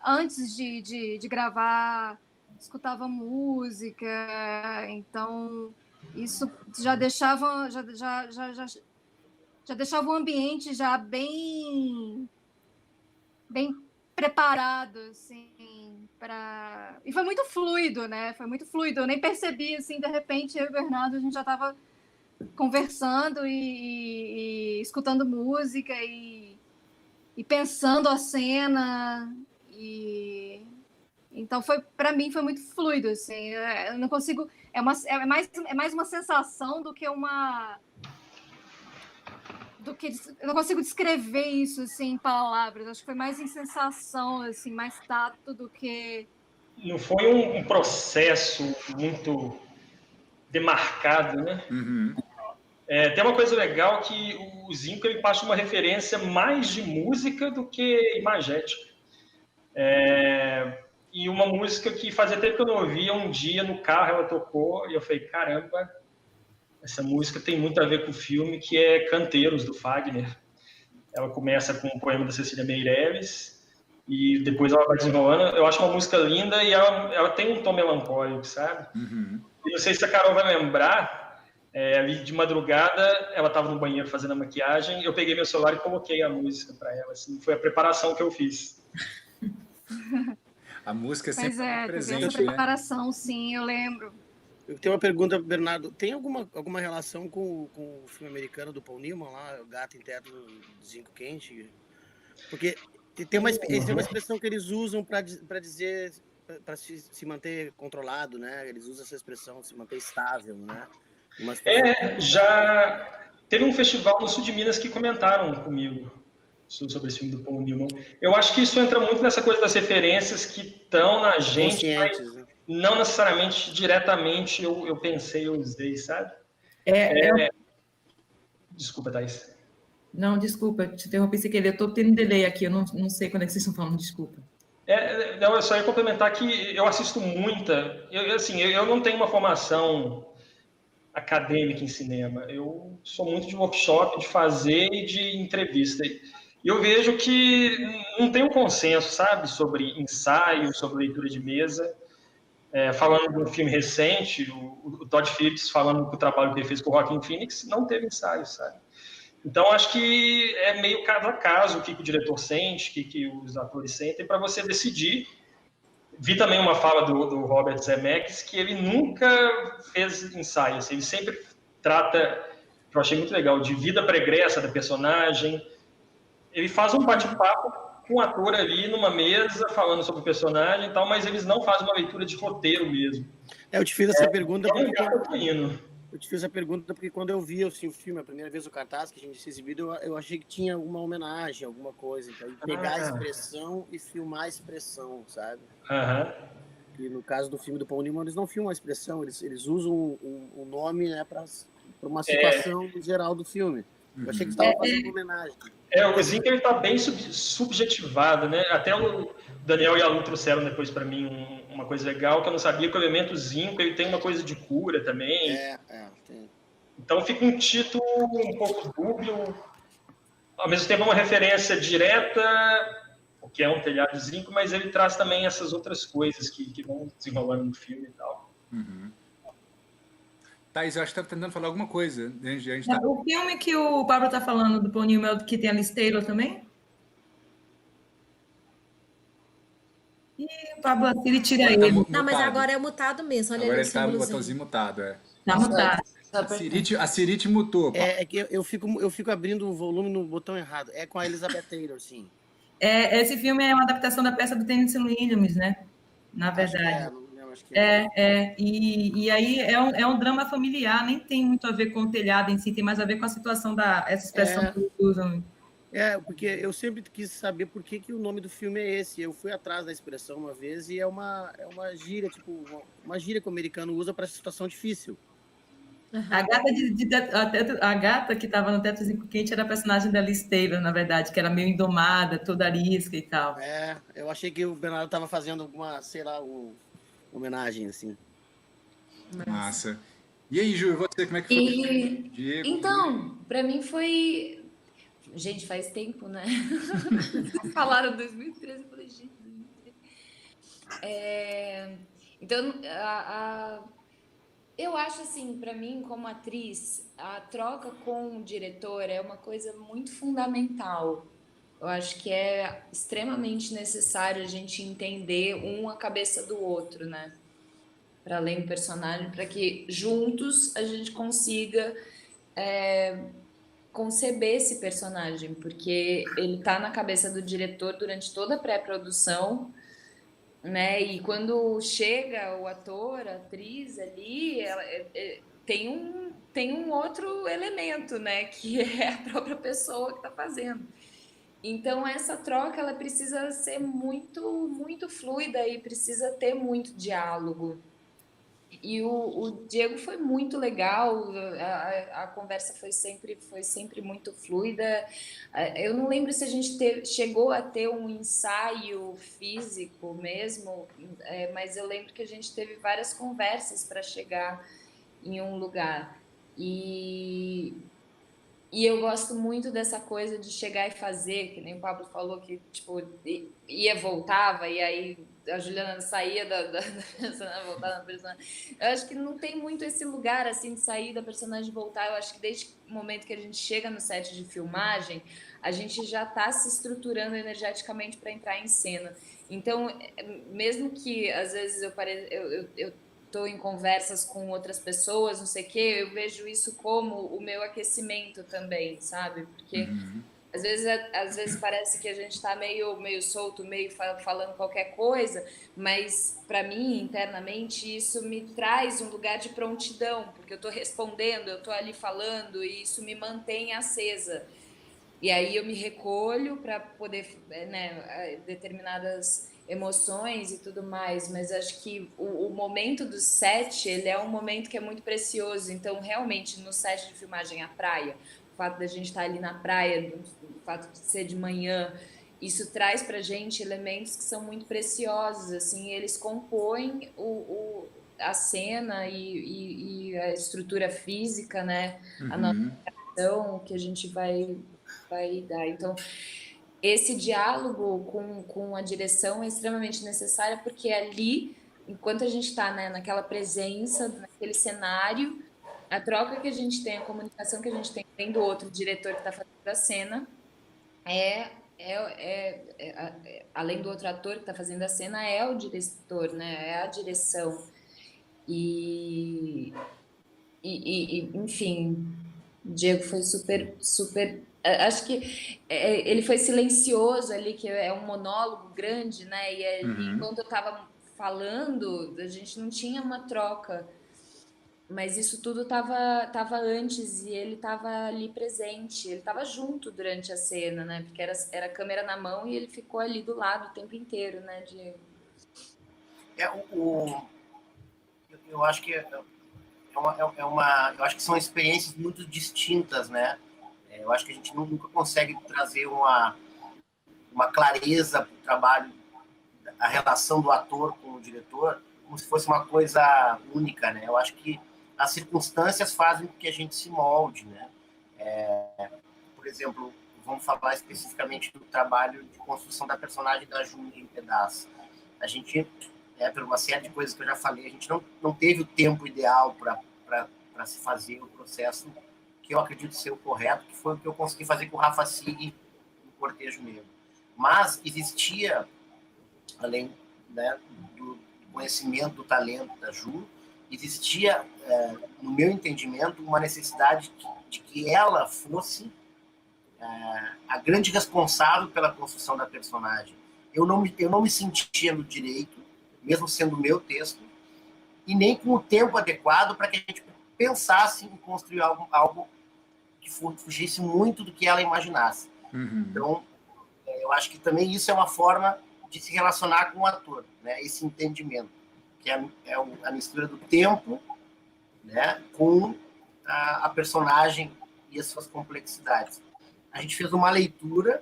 antes de gravar, escutava música, então isso já deixava o ambiente já bem preparado, assim, e foi muito fluido, né? Foi muito fluido. Eu nem percebi, assim, de repente, eu e o Bernardo, a gente já estava conversando e escutando música e pensando a cena. Então para mim foi muito fluido, assim. Eu não consigo, é mais uma sensação do que eu não consigo descrever isso, assim, em palavras. Acho que foi mais em sensação, assim, mais tato do que... Não foi um processo muito demarcado, né? Uhum. Tem uma coisa legal que o Zinco ele passa uma referência mais de música do que imagética. E uma música que fazia tempo que eu não ouvia, um dia no carro ela tocou e eu falei, caramba, essa música tem muito a ver com o filme, que é Canteiros, do Fagner. Ela começa com um poema da Cecília Meirelles e depois ela vai desenrolando. Eu acho uma música linda e ela tem um tom melancólico, sabe? Uhum. E não sei se a Carol vai lembrar, ali de madrugada, ela estava no banheiro fazendo a maquiagem, eu peguei meu celular e coloquei a música para ela. Assim, foi a preparação que eu fiz. A música sempre presente, essa preparação, sim, eu lembro. Eu tenho uma pergunta, Bernardo. Tem alguma relação com o filme americano do Paul Newman lá, O Gato em Teto de Zinco Quente? Porque tem uma expressão que eles usam para dizer, para se manter controlado, né? Eles usam essa expressão, se manter estável, né? Já teve um festival no sul de Minas que comentaram comigo sobre esse filme do Paul Newman. Eu acho que isso entra muito nessa coisa das referências que estão na gente, mas né? não necessariamente diretamente eu pensei, eu usei, sabe? Desculpa, Thaís. Não, desculpa, te interrompi sem querer. Eu estou tendo delay aqui, eu não sei quando é que vocês estão falando, desculpa. Não, eu só ia complementar que eu assisto muita... Eu não tenho uma formação acadêmica em cinema. Eu sou muito de workshop, de fazer e de entrevista. E eu vejo que não tem um consenso, sabe, sobre ensaio, sobre leitura de mesa. Falando de um filme recente, o Todd Phillips falando que o trabalho que ele fez com o Joaquin Phoenix não teve ensaio, sabe? Então, acho que é meio caso a caso o que o diretor sente, o que os atores sentem, para você decidir. Vi também uma fala do Robert Zemeckis, que ele nunca fez ensaio, assim, ele sempre trata, que eu achei muito legal, de vida pregressa da personagem. Ele faz um bate-papo com o ator ali numa mesa, falando sobre o personagem e tal, mas eles não fazem uma leitura de roteiro mesmo. Eu te fiz essa pergunta porque quando eu vi assim, o filme, a primeira vez o cartaz que a gente tinha exibido, eu achei que tinha uma homenagem, alguma coisa. Então, pegar a expressão e filmar a expressão, sabe? E no caso do filme do Paul Newman, eles não filmam a expressão, eles usam o nome, né, para uma situação geral do filme. Eu achei que estava fazendo uma homenagem. O Zinco ele está bem subjetivado, né? Até o Daniel e a Lu trouxeram depois para mim uma coisa legal, que eu não sabia, que o elemento zinco ele tem uma coisa de cura também. Tem. Então fica um título um pouco dúbio, ao mesmo tempo uma referência direta, o que é um telhado de zinco, mas ele traz também essas outras coisas que vão desenrolando no filme e tal. Thaís, eu acho que está tentando falar alguma coisa. O filme que o Pablo está falando do Paul Newman, que tem a Liz Taylor também? E o Pablo Assiri tira ele. Não, mas agora é mutado mesmo. Olha agora ali, ele está no botãozinho mutado, Tá mutado. A Siri te mutou. É que eu fico abrindo o volume no botão errado. É com a Elizabeth Taylor, sim. Esse filme é uma adaptação da peça do Tennessee Williams, né? Na verdade. E aí é um drama familiar, nem tem muito a ver com o telhado em si, tem mais a ver com a situação essa expressão que eles usam. Porque eu sempre quis saber por que o nome do filme é esse. Eu fui atrás da expressão uma vez e é uma gíria, tipo, uma gíria que o americano usa para situação difícil. A gata que estava no Teto Zinco Quente era a personagem da Liz Taylor, na verdade, que era meio indomada, toda arisca e tal. Eu achei que o Bernardo estava fazendo alguma, sei lá, homenagem, assim. Massa. E aí, Ju, você, como é que foi? Diego, então, para mim foi... Gente, faz tempo, né? Falaram 2013, eu falei, gente, 2013. Então, eu acho assim, para mim, como atriz, a troca com o diretor é uma coisa muito fundamental. Eu acho que é extremamente necessário a gente entender a cabeça do outro, né? Para além do personagem, para que juntos a gente consiga conceber esse personagem, porque ele está na cabeça do diretor durante toda a pré-produção, né? E quando chega o ator, a atriz ali, tem um outro elemento, né? Que é a própria pessoa que está fazendo. Então essa troca ela precisa ser muito, muito fluida e precisa ter muito diálogo. E o Diego foi muito legal, a conversa foi sempre muito fluida. Eu não lembro se a gente chegou a ter um ensaio físico mesmo, mas eu lembro que a gente teve várias conversas para chegar em um lugar. E eu gosto muito dessa coisa de chegar e fazer, que nem o Pablo falou, que tipo, voltava, e aí a Juliana saía da personagem, voltava na personagem. Eu acho que não tem muito esse lugar assim de sair da personagem e voltar. Eu acho que desde o momento que a gente chega no set de filmagem, a gente já está se estruturando energeticamente para entrar em cena. Então, mesmo que às vezes eu estou em conversas com outras pessoas, não sei o quê, eu vejo isso como o meu aquecimento também, sabe? Porque às vezes parece que a gente está meio solto, meio falando qualquer coisa, mas para mim, internamente, isso me traz um lugar de prontidão, porque eu estou respondendo, eu estou ali falando, e isso me mantém acesa. E aí eu me recolho para poder, né, determinadas emoções e tudo mais, mas acho que o momento do set, ele é um momento que é muito precioso. Então, realmente, no set de filmagem, a praia, o fato da gente estar ali na praia, o fato de ser de manhã, isso traz pra gente elementos que são muito preciosos, assim, eles compõem a cena e a estrutura física, né, a nossa ação que a gente vai dar. Então, esse diálogo com a direção é extremamente necessário, porque ali, enquanto a gente está, né, naquela presença, naquele cenário, a troca que a gente tem, a comunicação que a gente tem do outro diretor que está fazendo a cena, além do outro ator que está fazendo a cena, é o diretor, né, é a direção. Enfim, o Diego foi super. Acho que ele foi silencioso ali, que é um monólogo grande, né? E enquanto eu estava falando, a gente não tinha uma troca, mas isso tudo estava antes e ele estava ali presente, ele estava junto durante a cena, né? Porque era a câmera na mão e ele ficou ali do lado o tempo inteiro, né, Diego? Eu acho que eu acho que são experiências muito distintas, né? Eu acho que a gente nunca consegue trazer uma clareza para o trabalho, a relação do ator com o diretor, como se fosse uma coisa única, né? Eu acho que as circunstâncias fazem com que a gente se molde, né? Por exemplo, vamos falar especificamente do trabalho de construção da personagem da Ju em Pedaço. A gente, por uma série de coisas que eu já falei, a gente não teve o tempo ideal para se fazer o processo que eu acredito ser o correto, que foi o que eu consegui fazer com o Rafa Sig no Cortejo Negro. Mas existia, além, né, do conhecimento, do talento da Ju, existia, no meu entendimento, uma necessidade de que ela fosse a grande responsável pela construção da personagem. Eu não me sentia no direito, mesmo sendo o meu texto, e nem com o tempo adequado para que a gente pensasse em construir algo que fugisse muito do que ela imaginasse. Então, eu acho que também isso é uma forma de se relacionar com o ator, né? Esse entendimento, que é a mistura do tempo, né, com a personagem e as suas complexidades. A gente fez uma leitura,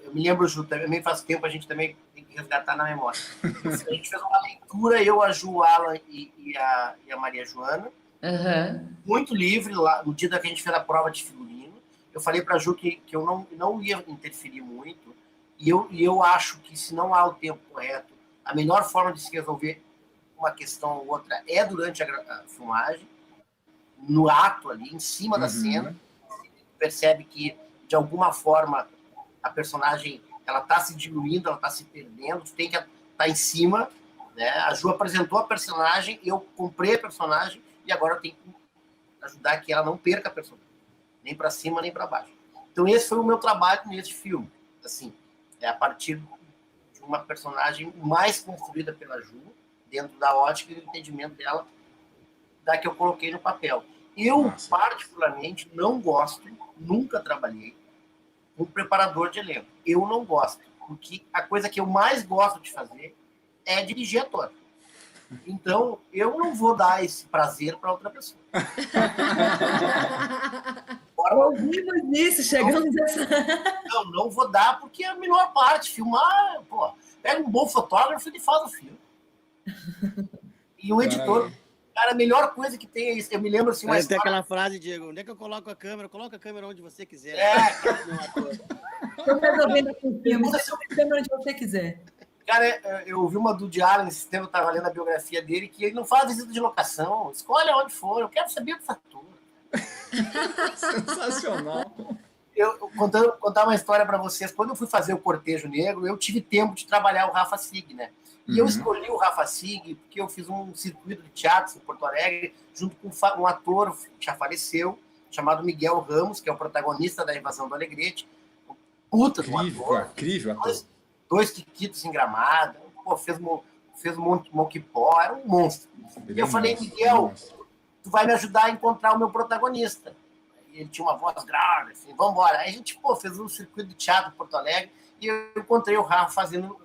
eu me lembro, Ju, também faz tempo, a gente também tem que resgatar na memória. A gente fez uma leitura, eu, a Ju, o Alan e a Maria Joana, muito livre, lá no dia que a gente fez a prova de figurino. Eu falei para a Ju que eu não ia interferir muito, e eu acho que, se não há o tempo correto, a melhor forma de se resolver uma questão ou outra é durante a filmagem, no ato ali, em cima da cena. Você percebe que, de alguma forma, a personagem ela está se diluindo, ela está se perdendo, você tem que estar em cima, né? A Ju apresentou a personagem, eu comprei a personagem, e agora eu tenho que ajudar que ela não perca a personagem, nem para cima, nem para baixo. Então, esse foi o meu trabalho nesse filme. Assim, a partir de uma personagem mais construída pela Ju, dentro da ótica e do entendimento dela, da que eu coloquei no papel. Eu, particularmente, não gosto, nunca trabalhei com preparador de elenco. Eu não gosto, porque a coisa que eu mais gosto de fazer é dirigir ator. Então, eu não vou dar esse prazer para outra pessoa. Ouvimos isso, chegamos nessa... Não vou dar, porque é a melhor parte. Filmar, pô, pega um bom fotógrafo e faz o filme. E um editor, cara, a melhor coisa que tem é isso. Eu me lembro assim, tem aquela frase, Diego, onde é que eu coloco a câmera? Coloca a câmera onde você quiser. Estou resolvendo aqui o filme, você coloca a câmera onde você quiser. Cara, eu ouvi uma do Allen esse tempo, eu estava lendo a biografia dele, que ele não faz visita de locação, escolhe onde for, eu quero saber o fator. Sensacional. Eu contar uma história para vocês. Quando eu fui fazer o Cortejo Negro, eu tive tempo de trabalhar o Rafa Sig, né? E eu escolhi o Rafa Sig porque eu fiz um circuito de teatro em Porto Alegre junto com um ator que já faleceu, chamado Miguel Ramos, que é o protagonista da Invasão do Alegrete. Puta do ator. Incrível ator. Dois Quiquitos em Gramado. Pô, fez Monkey-Paw, era um monstro. E eu falei, Miguel, tu vai me ajudar a encontrar o meu protagonista. E ele tinha uma voz grave, assim, vamos embora. Aí a gente, fez um circuito de teatro em Porto Alegre e eu encontrei o Rafa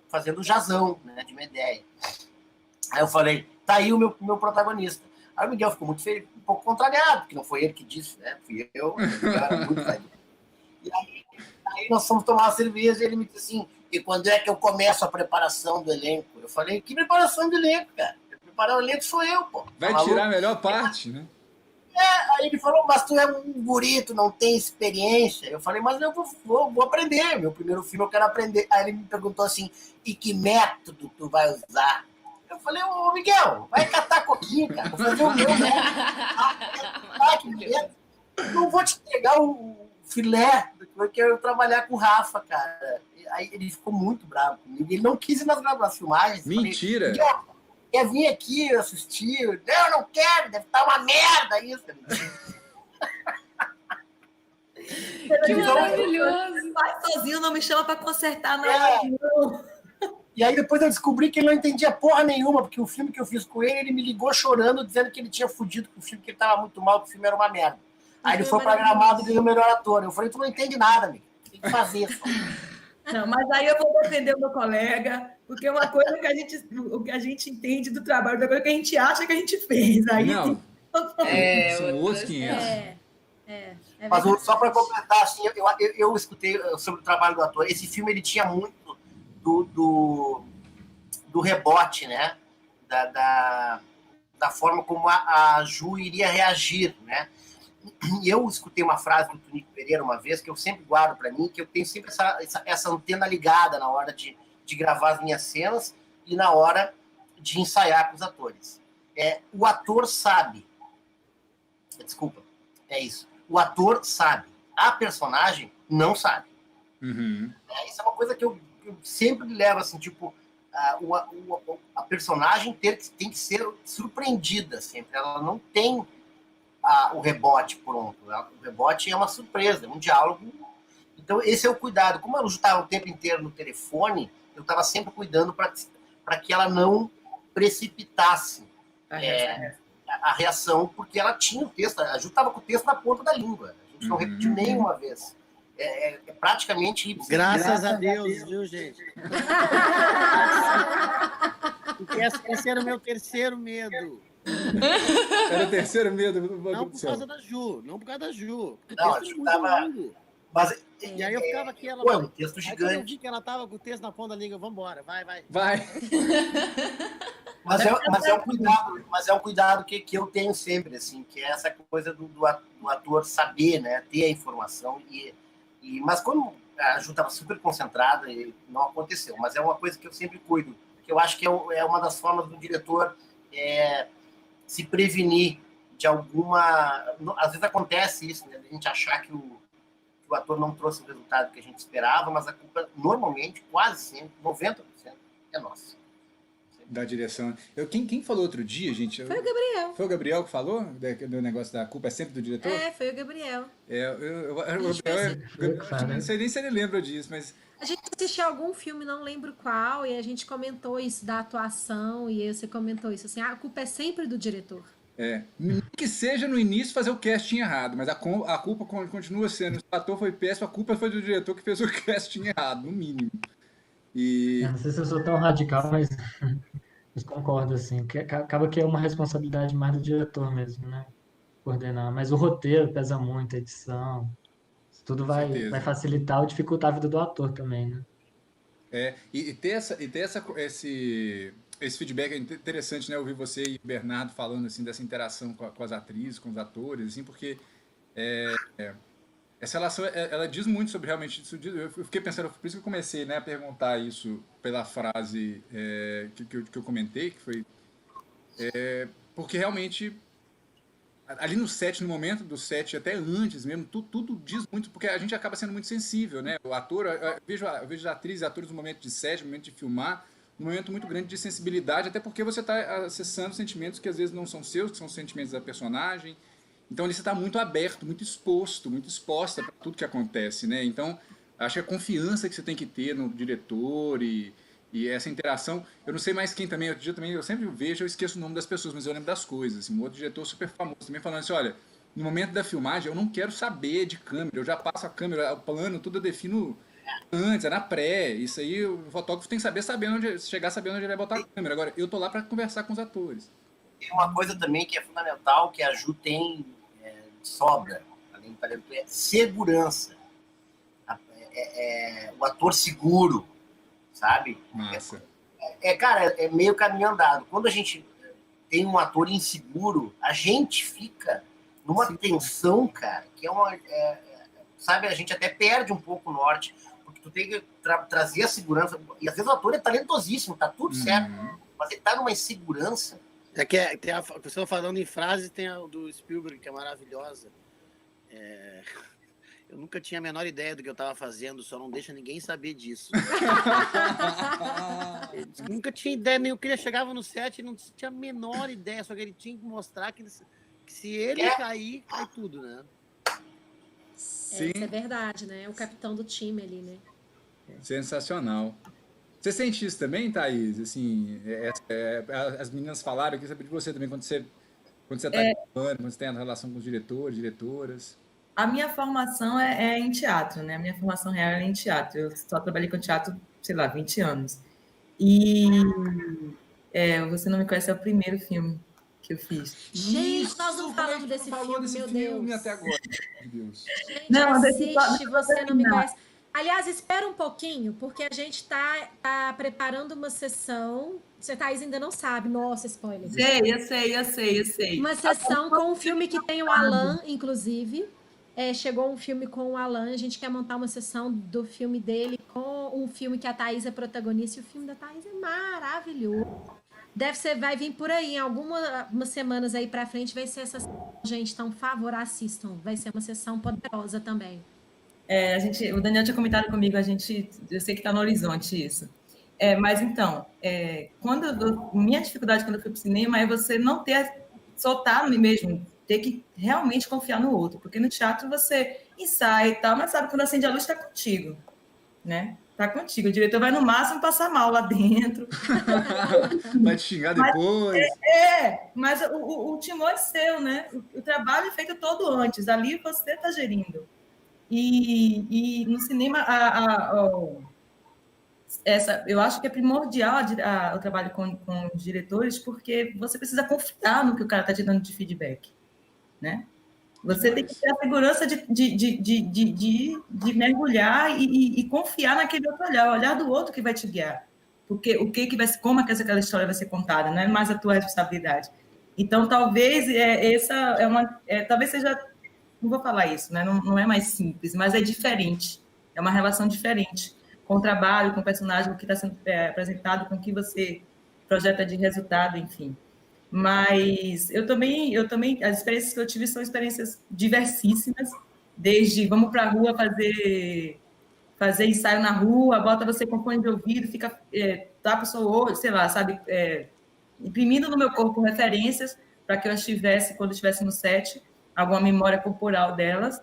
fazendo o Jazão, né, de Medéia. Aí eu falei, tá aí o meu protagonista. Aí o Miguel ficou muito feliz, um pouco contrariado, porque não foi ele que disse, né, fui eu era muito velho. E aí nós fomos tomar uma cerveja e ele me disse assim, e quando é que eu começo a preparação do elenco? Eu falei, que preparação do elenco, cara? Preparar o elenco sou eu, pô. Vai tirar a melhor parte, né? Aí ele falou, mas tu é um guri, tu não tem experiência. Eu falei, mas eu vou aprender. Meu primeiro filme eu quero aprender. Aí ele me perguntou assim, e que método tu vai usar? Eu falei, ô Miguel, vai catar coquinho, cara. Vou fazer o meu método. Não vou te entregar o filé, porque eu trabalhar com o Rafa, cara. Aí ele ficou muito bravo comigo. Ele não quis ir nas filmagens. Mentira! Falei, quer vir aqui assistir? Eu não quero, deve estar uma merda isso. Que maravilhoso! Vai sozinho, não me chama para consertar, não. E aí depois eu descobri que ele não entendia porra nenhuma, porque o filme que eu fiz com ele me ligou chorando, dizendo que ele tinha fudido com o filme, que ele estava muito mal, que o filme era uma merda. Aí ele foi para Gramado e ganhou o melhor ator. Eu falei, tu não entende nada, amigo. Tem que fazer só. Não, mas aí eu vou defender o meu colega, porque é uma coisa que a gente entende do trabalho, da coisa que a gente acha que a gente fez. Aí não. São outros 500. Mas só para completar, assim, eu escutei sobre o trabalho do ator. Esse filme ele tinha muito do rebote, né? Da forma como a Ju iria reagir, né? E eu escutei uma frase do Tunico Pereira uma vez, que eu sempre guardo para mim, que eu tenho sempre essa antena ligada na hora de gravar as minhas cenas e na hora de ensaiar com os atores. O ator sabe. Desculpa, é isso. O ator sabe. A personagem não sabe. Uhum. Isso é uma coisa que eu sempre levo, assim, tipo, a personagem tem que ser surpreendida sempre. Ela não tem o rebote pronto. O rebote é uma surpresa, é um diálogo. Então, esse é o cuidado. Como eu estava o tempo inteiro no telefone, eu estava sempre cuidando para que ela não precipitasse a reação, porque ela tinha o texto. A Ju estava com o texto na ponta da língua. A gente não repetiu nenhuma vez. É praticamente... Graças a Deus, viu, gente? Porque esse era o meu terceiro medo. Era o terceiro medo? Não por causa da Ju, não por causa da Ju. Não, a Ju estava... E aí eu ficava aqui, ela... Pô, um texto gigante. Aí eu vi que ela estava com o texto na ponta da língua, vamos embora, vai. Mas é um cuidado que eu tenho sempre, assim, que é essa coisa do ator saber, né, ter a informação. Mas quando a Ju estava super concentrada, não aconteceu. Mas é uma coisa que eu sempre cuido, que eu acho que é uma das formas do diretor se prevenir de alguma... Às vezes acontece isso, né, a gente achar que o ator não trouxe o resultado que a gente esperava, mas a culpa, normalmente, quase sempre, 90%, é nossa. Da direção. Quem falou outro dia, gente? Foi o Gabriel. Foi o Gabriel que falou do negócio da culpa é sempre do diretor? Foi o Gabriel. Eu não sei nem se ele lembra disso, mas... A gente assistiu algum filme, não lembro qual, e a gente comentou isso da atuação, e aí você comentou isso, assim, a culpa é sempre do diretor. Que seja no início fazer o casting errado, mas a culpa continua sendo. Se o ator foi péssimo, a culpa foi do diretor que fez o casting errado, no mínimo. Não sei se eu sou tão radical, mas concordo, assim, que acaba que é uma responsabilidade mais do diretor mesmo, né? Coordenar. Mas o roteiro pesa muito, a edição. Isso tudo vai facilitar ou dificultar a vida do ator também, né? E ter esse feedback é interessante, né? Ouvir você e o Bernardo falando assim, dessa interação com as atrizes, com os atores, assim, porque essa relação, ela diz muito sobre realmente isso. Eu fiquei pensando, por isso que eu comecei, né, a perguntar isso pela frase que eu comentei, que foi porque realmente ali no set, no momento do set, até antes mesmo, tudo diz muito, porque a gente acaba sendo muito sensível, né? O ator, eu vejo atrizes e atores no momento de set, no momento de filmar, num momento muito grande de sensibilidade, até porque você está acessando sentimentos que às vezes não são seus, que são os sentimentos da personagem. Então ali você está muito aberto, muito exposto, muito exposta para tudo que acontece, né? Então acho que a confiança que você tem que ter no diretor e essa interação, eu não sei mais quem também, outro dia também, eu sempre vejo, eu esqueço o nome das pessoas, mas eu lembro das coisas. Assim, um outro diretor super famoso também falando assim, olha, no momento da filmagem eu não quero saber de câmera, eu já passo a câmera, o plano, tudo eu defino antes, é na pré. Isso aí o fotógrafo tem que chegar sabendo onde ele vai botar a câmera. Agora, eu tô lá para conversar com os atores. Tem uma coisa também que é fundamental, que a Ju tem sobra, além do talento, é segurança. O ator seguro, sabe? Massa. Cara, é meio caminho andado. Quando a gente tem um ator inseguro, a gente fica numa tensão, cara, que sabe, a gente até perde um pouco o norte, porque tu tem que trazer a segurança, e às vezes o ator é talentosíssimo, tá tudo certo, mas ele tá numa insegurança. Você está falando em frase, tem a do Spielberg, que é maravilhosa. Eu nunca tinha a menor ideia do que eu estava fazendo, só não deixa ninguém saber disso. Eu nunca tinha ideia, nem eu queria, chegava no set e não tinha a menor ideia, só que ele tinha que mostrar que se ele cair, cai tudo, né? Sim. Isso é verdade, né? O capitão do time ali, né? Sensacional. Você sente isso também, Thaís? Assim, as meninas falaram, eu queria saber de você também, quando você está gravando, quando você tem a relação com os diretores, diretoras. A minha formação é em teatro, né? A minha formação real é em teatro. Eu só trabalhei com teatro, sei lá, 20 anos. E Você Não Me Conhece é o primeiro filme que eu fiz. Gente, nós não falamos desse filme, meu até agora. Deus. Gente, não, assiste Você Não Me Conhece. Aliás, espera um pouquinho, porque a gente tá preparando uma sessão. Você, Thaís, ainda não sabe. Nossa, spoiler. Eu sei. Uma sessão com um filme que tem o Alan, inclusive. Chegou um filme com o Alan. A gente quer montar uma sessão do filme dele com um filme que a Thaís é protagonista. E o filme da Thaís é maravilhoso. Vai vir por aí, em algumas semanas aí pra frente vai ser essa sessão, gente. Então, por favor, assistam. Vai ser uma sessão poderosa também. O Daniel tinha comentado comigo, eu sei que está no horizonte isso. Mas então, minha dificuldade quando eu fui para o cinema é você não soltar mesmo, ter que realmente confiar no outro, porque no teatro você ensaia e tal, mas sabe, quando acende a luz está contigo, né? Está contigo, o diretor vai no máximo passar mal lá dentro. Vai te xingar depois. Mas o timão é seu, né? O trabalho é feito todo antes, ali você está gerindo. E no cinema, eu acho que é primordial o trabalho com os diretores, porque você precisa confiar no que o cara está te dando de feedback, né? Você tem que ter a segurança de mergulhar e confiar naquele outro olhar, o olhar do outro que vai te guiar. Porque como aquela história vai ser contada, não é mais a tua responsabilidade. Então, talvez talvez seja... Não vou falar isso, né? Não é mais simples, mas é diferente. É uma relação diferente com o trabalho, com o personagem, com o que está sendo apresentado, com o que você projeta de resultado, enfim. Mas eu também, as experiências que eu tive são experiências diversíssimas, desde vamos para a rua fazer ensaio na rua, bota você com fone de ouvido, tapa o seu olho, sei lá, sabe, imprimindo no meu corpo referências para que eu quando estivesse no set, alguma memória corporal delas.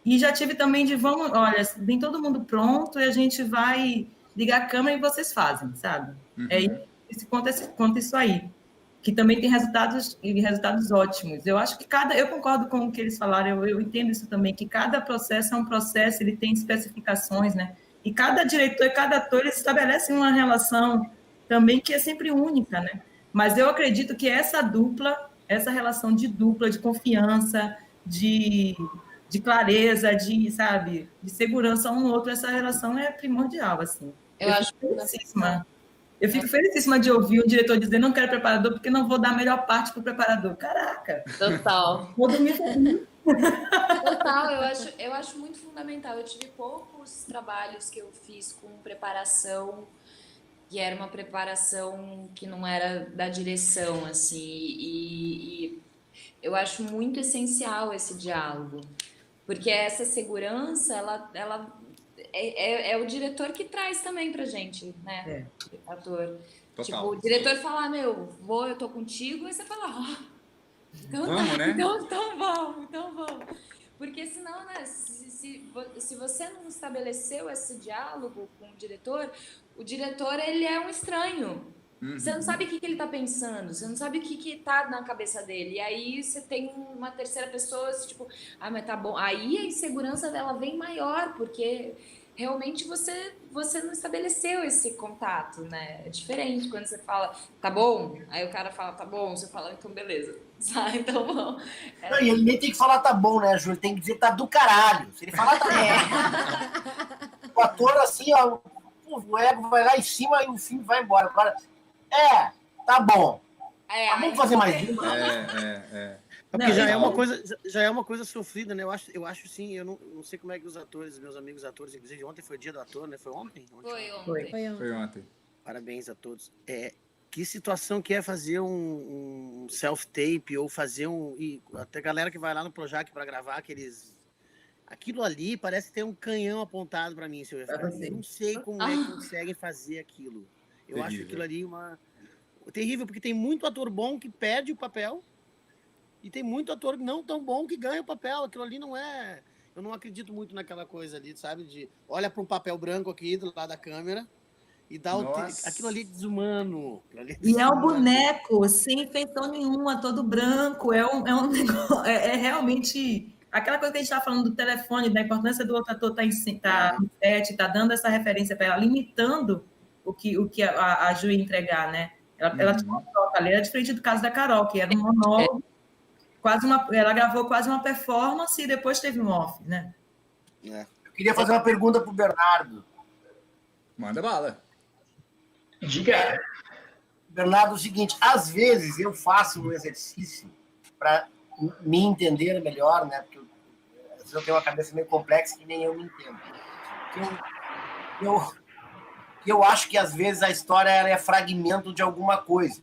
E já tive também olha, vem todo mundo pronto e a gente vai ligar a câmera e vocês fazem, sabe? Conta isso aí, que também tem resultados ótimos. Eu acho que eu concordo com o que eles falaram, eu entendo isso também, que cada processo é um processo, ele tem especificações, né? E cada diretor e cada ator, eles estabelecem uma relação também que é sempre única, né? Mas eu acredito que essa relação de dupla, de confiança, de clareza, sabe, de segurança um no outro, essa relação é primordial, assim. Eu fico felicíssima de ouvir um diretor dizer não quero preparador porque não vou dar a melhor parte para o preparador. Caraca! Total. Vou dormir feliz. Total, eu acho muito fundamental. Eu tive poucos trabalhos que eu fiz com preparação, que era uma preparação que não era da direção, assim, e eu acho muito essencial esse diálogo, porque essa segurança, ela é o diretor que traz também pra gente, né? Ator. Total. Tipo, o diretor fala, eu tô contigo, e você fala, então, vamos, né? Então vamos. Porque senão, né, se você não estabeleceu esse diálogo com o diretor, ele é um estranho. Você não sabe o que ele tá pensando, você não sabe o que tá na cabeça dele. E aí você tem uma terceira pessoa, tipo, mas tá bom. Aí a insegurança dela vem maior, porque realmente você não estabeleceu esse contato, né? É diferente quando você fala, tá bom? Aí o cara fala, tá bom. Você fala, então beleza. Então bom. Não, e ele nem tem que falar tá bom, né, Ju? Ele tem que dizer tá do caralho. Se ele falar tá bom. O ator, assim, ó, o ego vai lá em cima e o filme vai embora. Agora, tá bom. Vamos fazer mais uma. Porque já é uma coisa sofrida, né? Eu acho sim, eu não sei como é que os atores, meus amigos atores, inclusive ontem foi dia do ator, né? Foi ontem? Foi ontem. Parabéns a todos. Que situação que é fazer um self-tape ou fazer e até a galera que vai lá no Projac para gravar aquilo ali parece ter um canhão apontado para mim, seu Efraim. Eu não sei como é que conseguem fazer aquilo. Eu acho aquilo ali terrível, porque tem muito ator bom que perde o papel e tem muito ator não tão bom que ganha o papel. Aquilo ali não é... Eu não acredito muito naquela coisa ali, sabe? De olha para um papel branco aqui do lado da câmera e dá aquilo ali é desumano. E é um boneco sem feição nenhuma, todo branco. É um negócio... realmente... Aquela coisa que a gente está falando do telefone, da importância do outro ator estar no set, está dando essa referência para ela, limitando o que a Ju ia entregar, né? Ela tinha uma troca ali, era diferente do caso da Carol, que era um monólogo, ela gravou quase uma performance e depois teve um off, né? Eu queria fazer uma pergunta para o Bernardo. Manda bala. Diga. Bernardo, é o seguinte, às vezes eu faço um exercício para me entender melhor, né? Porque às vezes eu tenho uma cabeça meio complexa que nem eu me entendo. Eu acho que às vezes a história ela é fragmento de alguma coisa,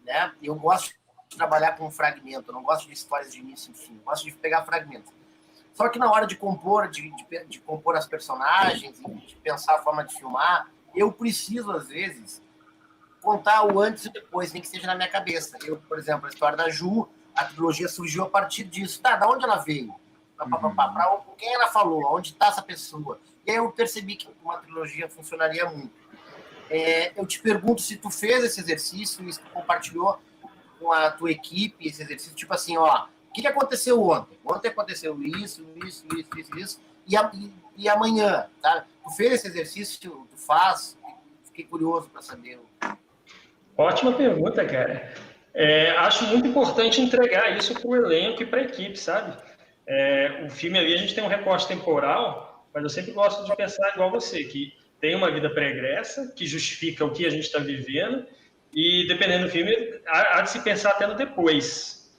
né? Eu gosto de trabalhar com fragmento, eu não gosto de histórias de início e fim, eu gosto de pegar fragmentos. Só que na hora de compor, de compor as personagens, de pensar a forma de filmar, eu preciso, às vezes, contar o antes e depois, nem que seja na minha cabeça. Eu, por exemplo, a história da Ju, a trilogia surgiu a partir disso. Tá, da onde ela veio? Com quem ela falou? Onde está essa pessoa? E aí eu percebi que uma trilogia funcionaria muito. Eu te pergunto se tu fez esse exercício, se tu compartilhou com a tua equipe esse exercício, tipo assim, ó, o que aconteceu ontem? Ontem aconteceu isso, e amanhã, tá? Tu fez esse exercício, tu faz? Fiquei curioso para saber. Ótima pergunta, cara. Acho muito importante entregar isso para o elenco e para a equipe, sabe? O filme ali, a gente tem um recorte temporal, mas eu sempre gosto de pensar igual você, que tem uma vida pregressa, que justifica o que a gente está vivendo, e dependendo do filme, há de se pensar até no depois,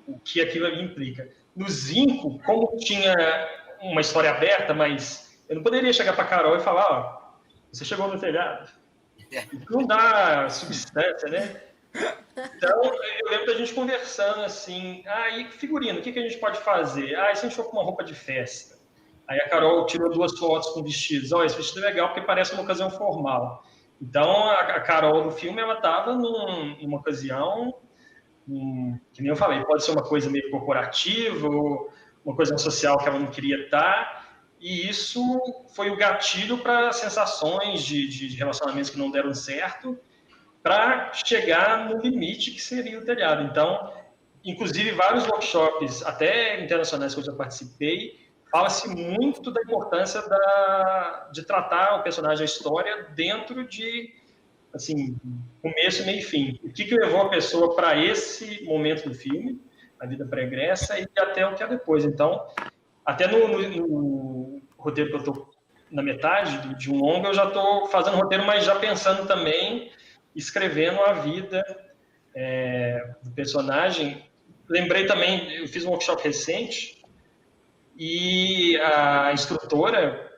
o que aquilo ali implica. No Zinco, como tinha uma história aberta, mas eu não poderia chegar para a Carol e falar, ó, você chegou no telhado. Não dá substância, né? Então, eu lembro da gente conversando assim, e figurino, o que a gente pode fazer? E se a gente for com uma roupa de festa? Aí a Carol tirou 2 fotos com vestidos. Esse vestido é legal porque parece uma ocasião formal. Então, a Carol do filme, ela estava numa ocasião, que nem eu falei, pode ser uma coisa meio corporativa, ou uma coisa social que ela não queria estar. E isso foi o gatilho para sensações de relacionamentos que não deram certo, para chegar no limite que seria o telhado. Então, inclusive, vários workshops, até internacionais que eu já participei, fala-se muito da importância de tratar o personagem, a história, dentro de, assim, começo, meio e fim. O que levou a pessoa para esse momento do filme, a vida pregressa, e até o que é depois. Então, até no roteiro que eu estou na metade de um longo, eu já estou fazendo roteiro, mas já pensando também, escrevendo a vida do personagem. Lembrei também, eu fiz um workshop recente, e a instrutora,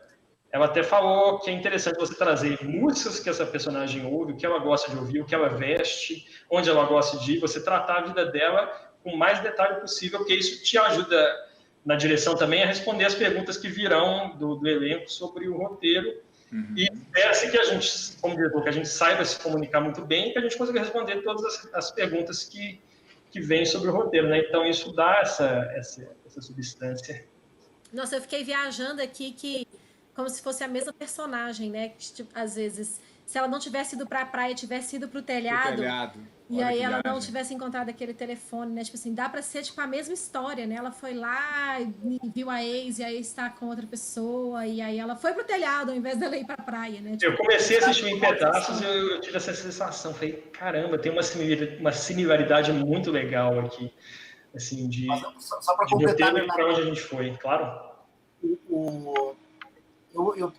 ela até falou que é interessante você trazer músicas que essa personagem ouve, o que ela gosta de ouvir, o que ela veste, onde ela gosta de ir, você tratar a vida dela com o mais detalhe possível, porque isso te ajuda na direção também, a responder as perguntas que virão do elenco sobre o roteiro. E espera-se que a gente, como diretor, que a gente saiba se comunicar muito bem e que a gente consiga responder todas as perguntas que vêm sobre o roteiro, né? Então, isso dá essa substância. Nossa, eu fiquei viajando aqui como se fosse a mesma personagem, né? Que, tipo, às vezes, se ela não tivesse ido para a praia, tivesse ido para o telhado. E aí ela não tivesse encontrado aquele telefone, né? Tipo assim, dá pra ser tipo a mesma história, né? Ela foi lá e viu a ex, e a ex tá com outra pessoa, e aí ela foi pro telhado ao invés dela ir pra praia, né? Tipo, eu comecei a assistir em pedaços e eu tive essa sensação. Falei, caramba, tem uma similaridade muito legal aqui, assim, de só para completar, para onde a gente foi, claro.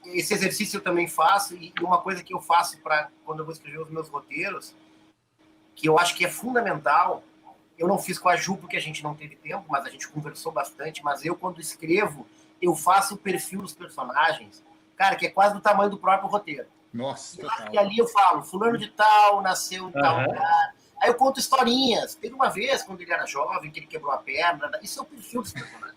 Esse exercício eu também faço, e uma coisa que eu faço quando eu vou escrever os meus roteiros, que eu acho que é fundamental, eu não fiz com a Ju porque a gente não teve tempo, mas a gente conversou bastante, mas eu, quando escrevo, eu faço o perfil dos personagens, cara, que é quase do tamanho do próprio roteiro. Nossa, e ali eu falo, fulano de tal, nasceu em tal lugar. Aí eu conto historinhas. Teve uma vez, quando ele era jovem, que ele quebrou a perna. Isso é o perfil dos personagens.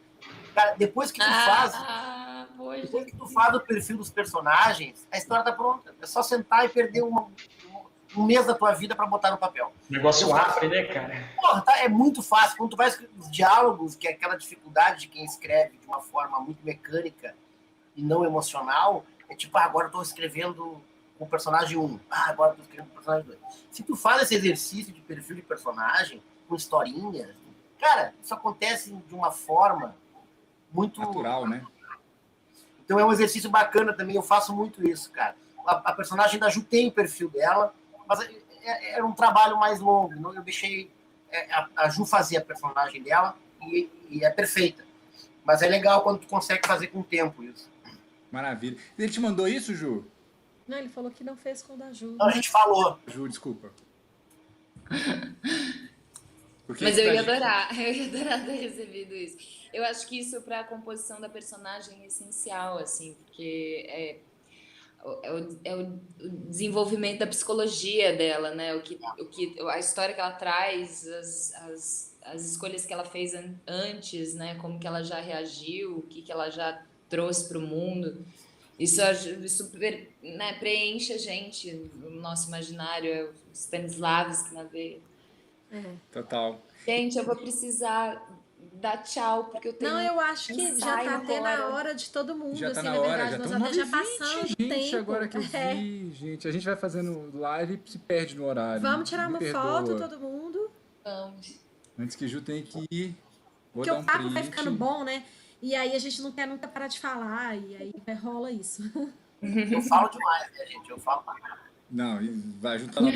Cara, depois que tu faz o perfil dos personagens, a história tá pronta. É só sentar e perder um mês da tua vida para botar no papel. Negócio afre, né, cara? Porra, é muito fácil. Quando tu vai escrever os diálogos, que é aquela dificuldade de quem escreve de uma forma muito mecânica e não emocional, é tipo, agora eu tô escrevendo o personagem 1. Agora eu tô escrevendo o personagem 2. Se tu faz esse exercício de perfil de personagem, com historinhas, cara, isso acontece de uma forma muito natural, né? Então é um exercício bacana também, eu faço muito isso, cara. A personagem da Ju tem o perfil dela, mas era um trabalho mais longo. Eu deixei a Ju fazer a personagem dela e é perfeita. Mas é legal quando tu consegue fazer com o tempo isso. Maravilha. Ele te mandou isso, Ju? Não, ele falou que não fez com o da Ju. Não, a gente falou. Ju, desculpa. Mas eu ia adorar ter recebido isso. Eu acho que isso para a composição da personagem é essencial, assim, porque é o desenvolvimento da psicologia dela, né? A história que ela traz, as escolhas que ela fez antes, né? Como que ela já reagiu, o que ela já trouxe para o mundo. Isso né, preenche a gente, o nosso imaginário, é o Stanislavski na veia. Total. Gente, eu vou precisar dar tchau, porque eu tenho... Não, eu acho que já tá até na hora de todo mundo, já tá assim, na na hora, verdade. já Nós até já passamos o tempo. Agora que eu vi, gente. A gente vai fazendo live e se perde no horário. Vamos tirar uma foto, todo mundo? Vamos. Antes que Ju tenha que ir. Porque o papo vai ficando bom, né? E aí a gente não quer nunca parar de falar, e aí rola isso. Eu falo demais, né, gente? Eu falo pra caramba. Não, vai juntar lá.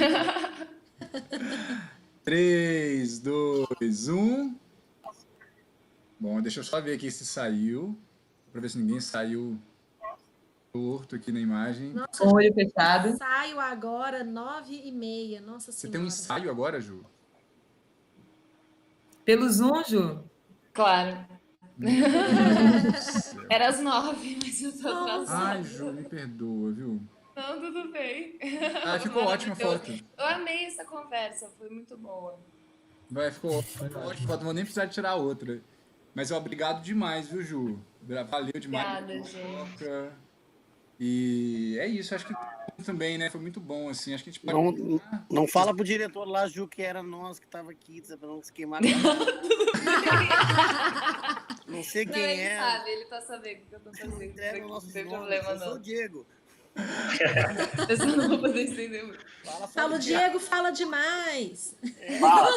3, 2, 1. Bom, deixa eu só ver aqui se saiu. Pra ver se ninguém saiu torto aqui na imagem. Nossa, olho fechado. Ensaio agora, 9h30. Nossa Senhora. Você tem um ensaio agora, Ju? Pelo Zoom, Ju? Claro. Era às 9, mas eu tô atrasada. Ai, Ju, me perdoa, viu? Não, tudo bem. Ficou ótima a foto. Eu amei essa conversa, foi muito boa. Ficou ótima foto, não vou nem precisar tirar outra. Mas obrigado demais, viu, Ju? Valeu demais. Obrigada, gente. E é isso, acho que também, né? Foi muito bom, assim. Acho que a gente pode... Não fala pro diretor lá, Ju, que era nós que tava aqui, pra não se queimar. Não sei quem ele é. Sabe, ele tá sabendo o que eu tô fazendo. Não tem problema, não. Eu sou o Diego. Eu só não vou poder entender muito. Fala, o Diego fala demais. Fala.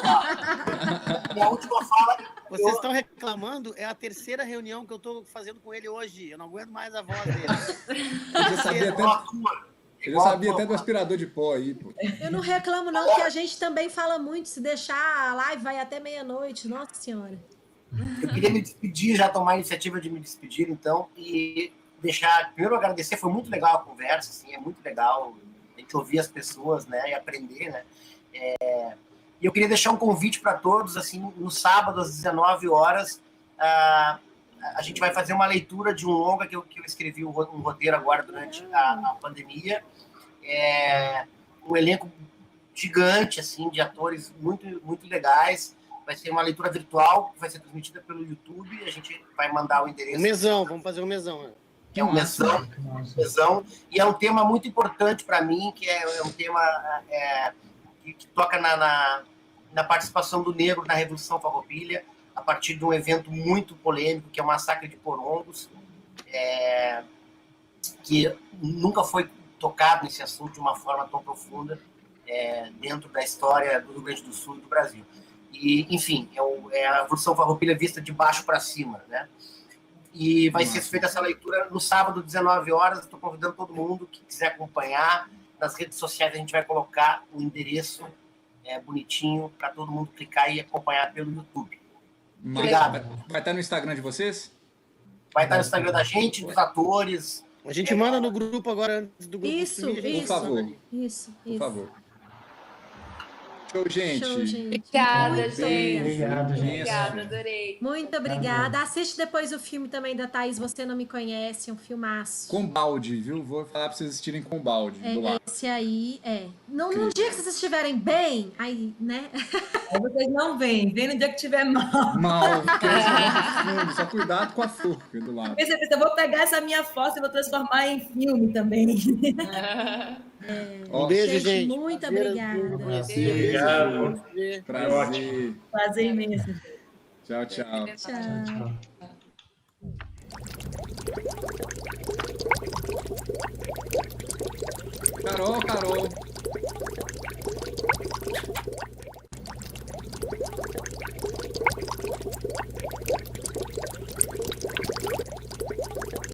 Minha última fala... Vocês estão reclamando? É a terceira reunião que eu tô fazendo com ele hoje. Eu não aguento mais a voz dele. Eu já sabia até do aspirador de pó aí, pô. Eu não reclamo não, porque a gente também fala muito. Se deixar a live vai até meia-noite. Nossa Senhora. Eu queria me despedir, já tomar a iniciativa de me despedir, então, e primeiro agradecer, foi muito legal a conversa, assim, é muito legal a gente ouvir as pessoas, né, e aprender, né. E eu queria deixar um convite para todos, assim, no sábado às 19 horas, a gente vai fazer uma leitura de um longa que eu escrevi um roteiro agora durante a pandemia. Um elenco gigante, assim, de atores muito, muito legais. vai ser uma leitura virtual, que vai ser transmitida pelo YouTube, a gente vai mandar o endereço. Um mesão, vamos fazer um mesão. Que é um mesão, e é um tema muito importante para mim, que é um tema que toca na participação do negro na Revolução Farroupilha, a partir de um evento muito polêmico, que é o Massacre de Porongos, que nunca foi tocado nesse assunto de uma forma tão profunda dentro da história do Rio Grande do Sul e do Brasil. E, enfim, é a Revolução Farroupilha vista de baixo para cima, né? E vai ser feita essa leitura no sábado, 19 horas. Estou convidando todo mundo que quiser acompanhar. Nas redes sociais a gente vai colocar o endereço bonitinho para todo mundo clicar e acompanhar pelo YouTube. Obrigado. Vai estar no Instagram de vocês? Vai estar no Instagram da gente, dos atores. A gente manda no grupo agora, antes do grupo. Isso. Por favor. Isso. Por favor. Show, gente. Obrigada, gente. Obrigado, gente. Obrigada, adorei. Muito obrigada. Assiste depois o filme também da Thaís, Você Não Me Conhece, um filmaço. Com balde, viu? Vou falar pra vocês assistirem com balde do lado. Esse aí, num dia que vocês estiverem bem, aí, né? Aí vocês não vêm no dia que estiver mal. Mal, porque fundo, só cuidado com a forca do lado. Eu vou pegar essa minha foto e vou transformar em filme também. Um beijo, gente. Muito obrigada. Obrigado. Prazer. Prazer imenso. Tchau, tchau. Tchau. Carol.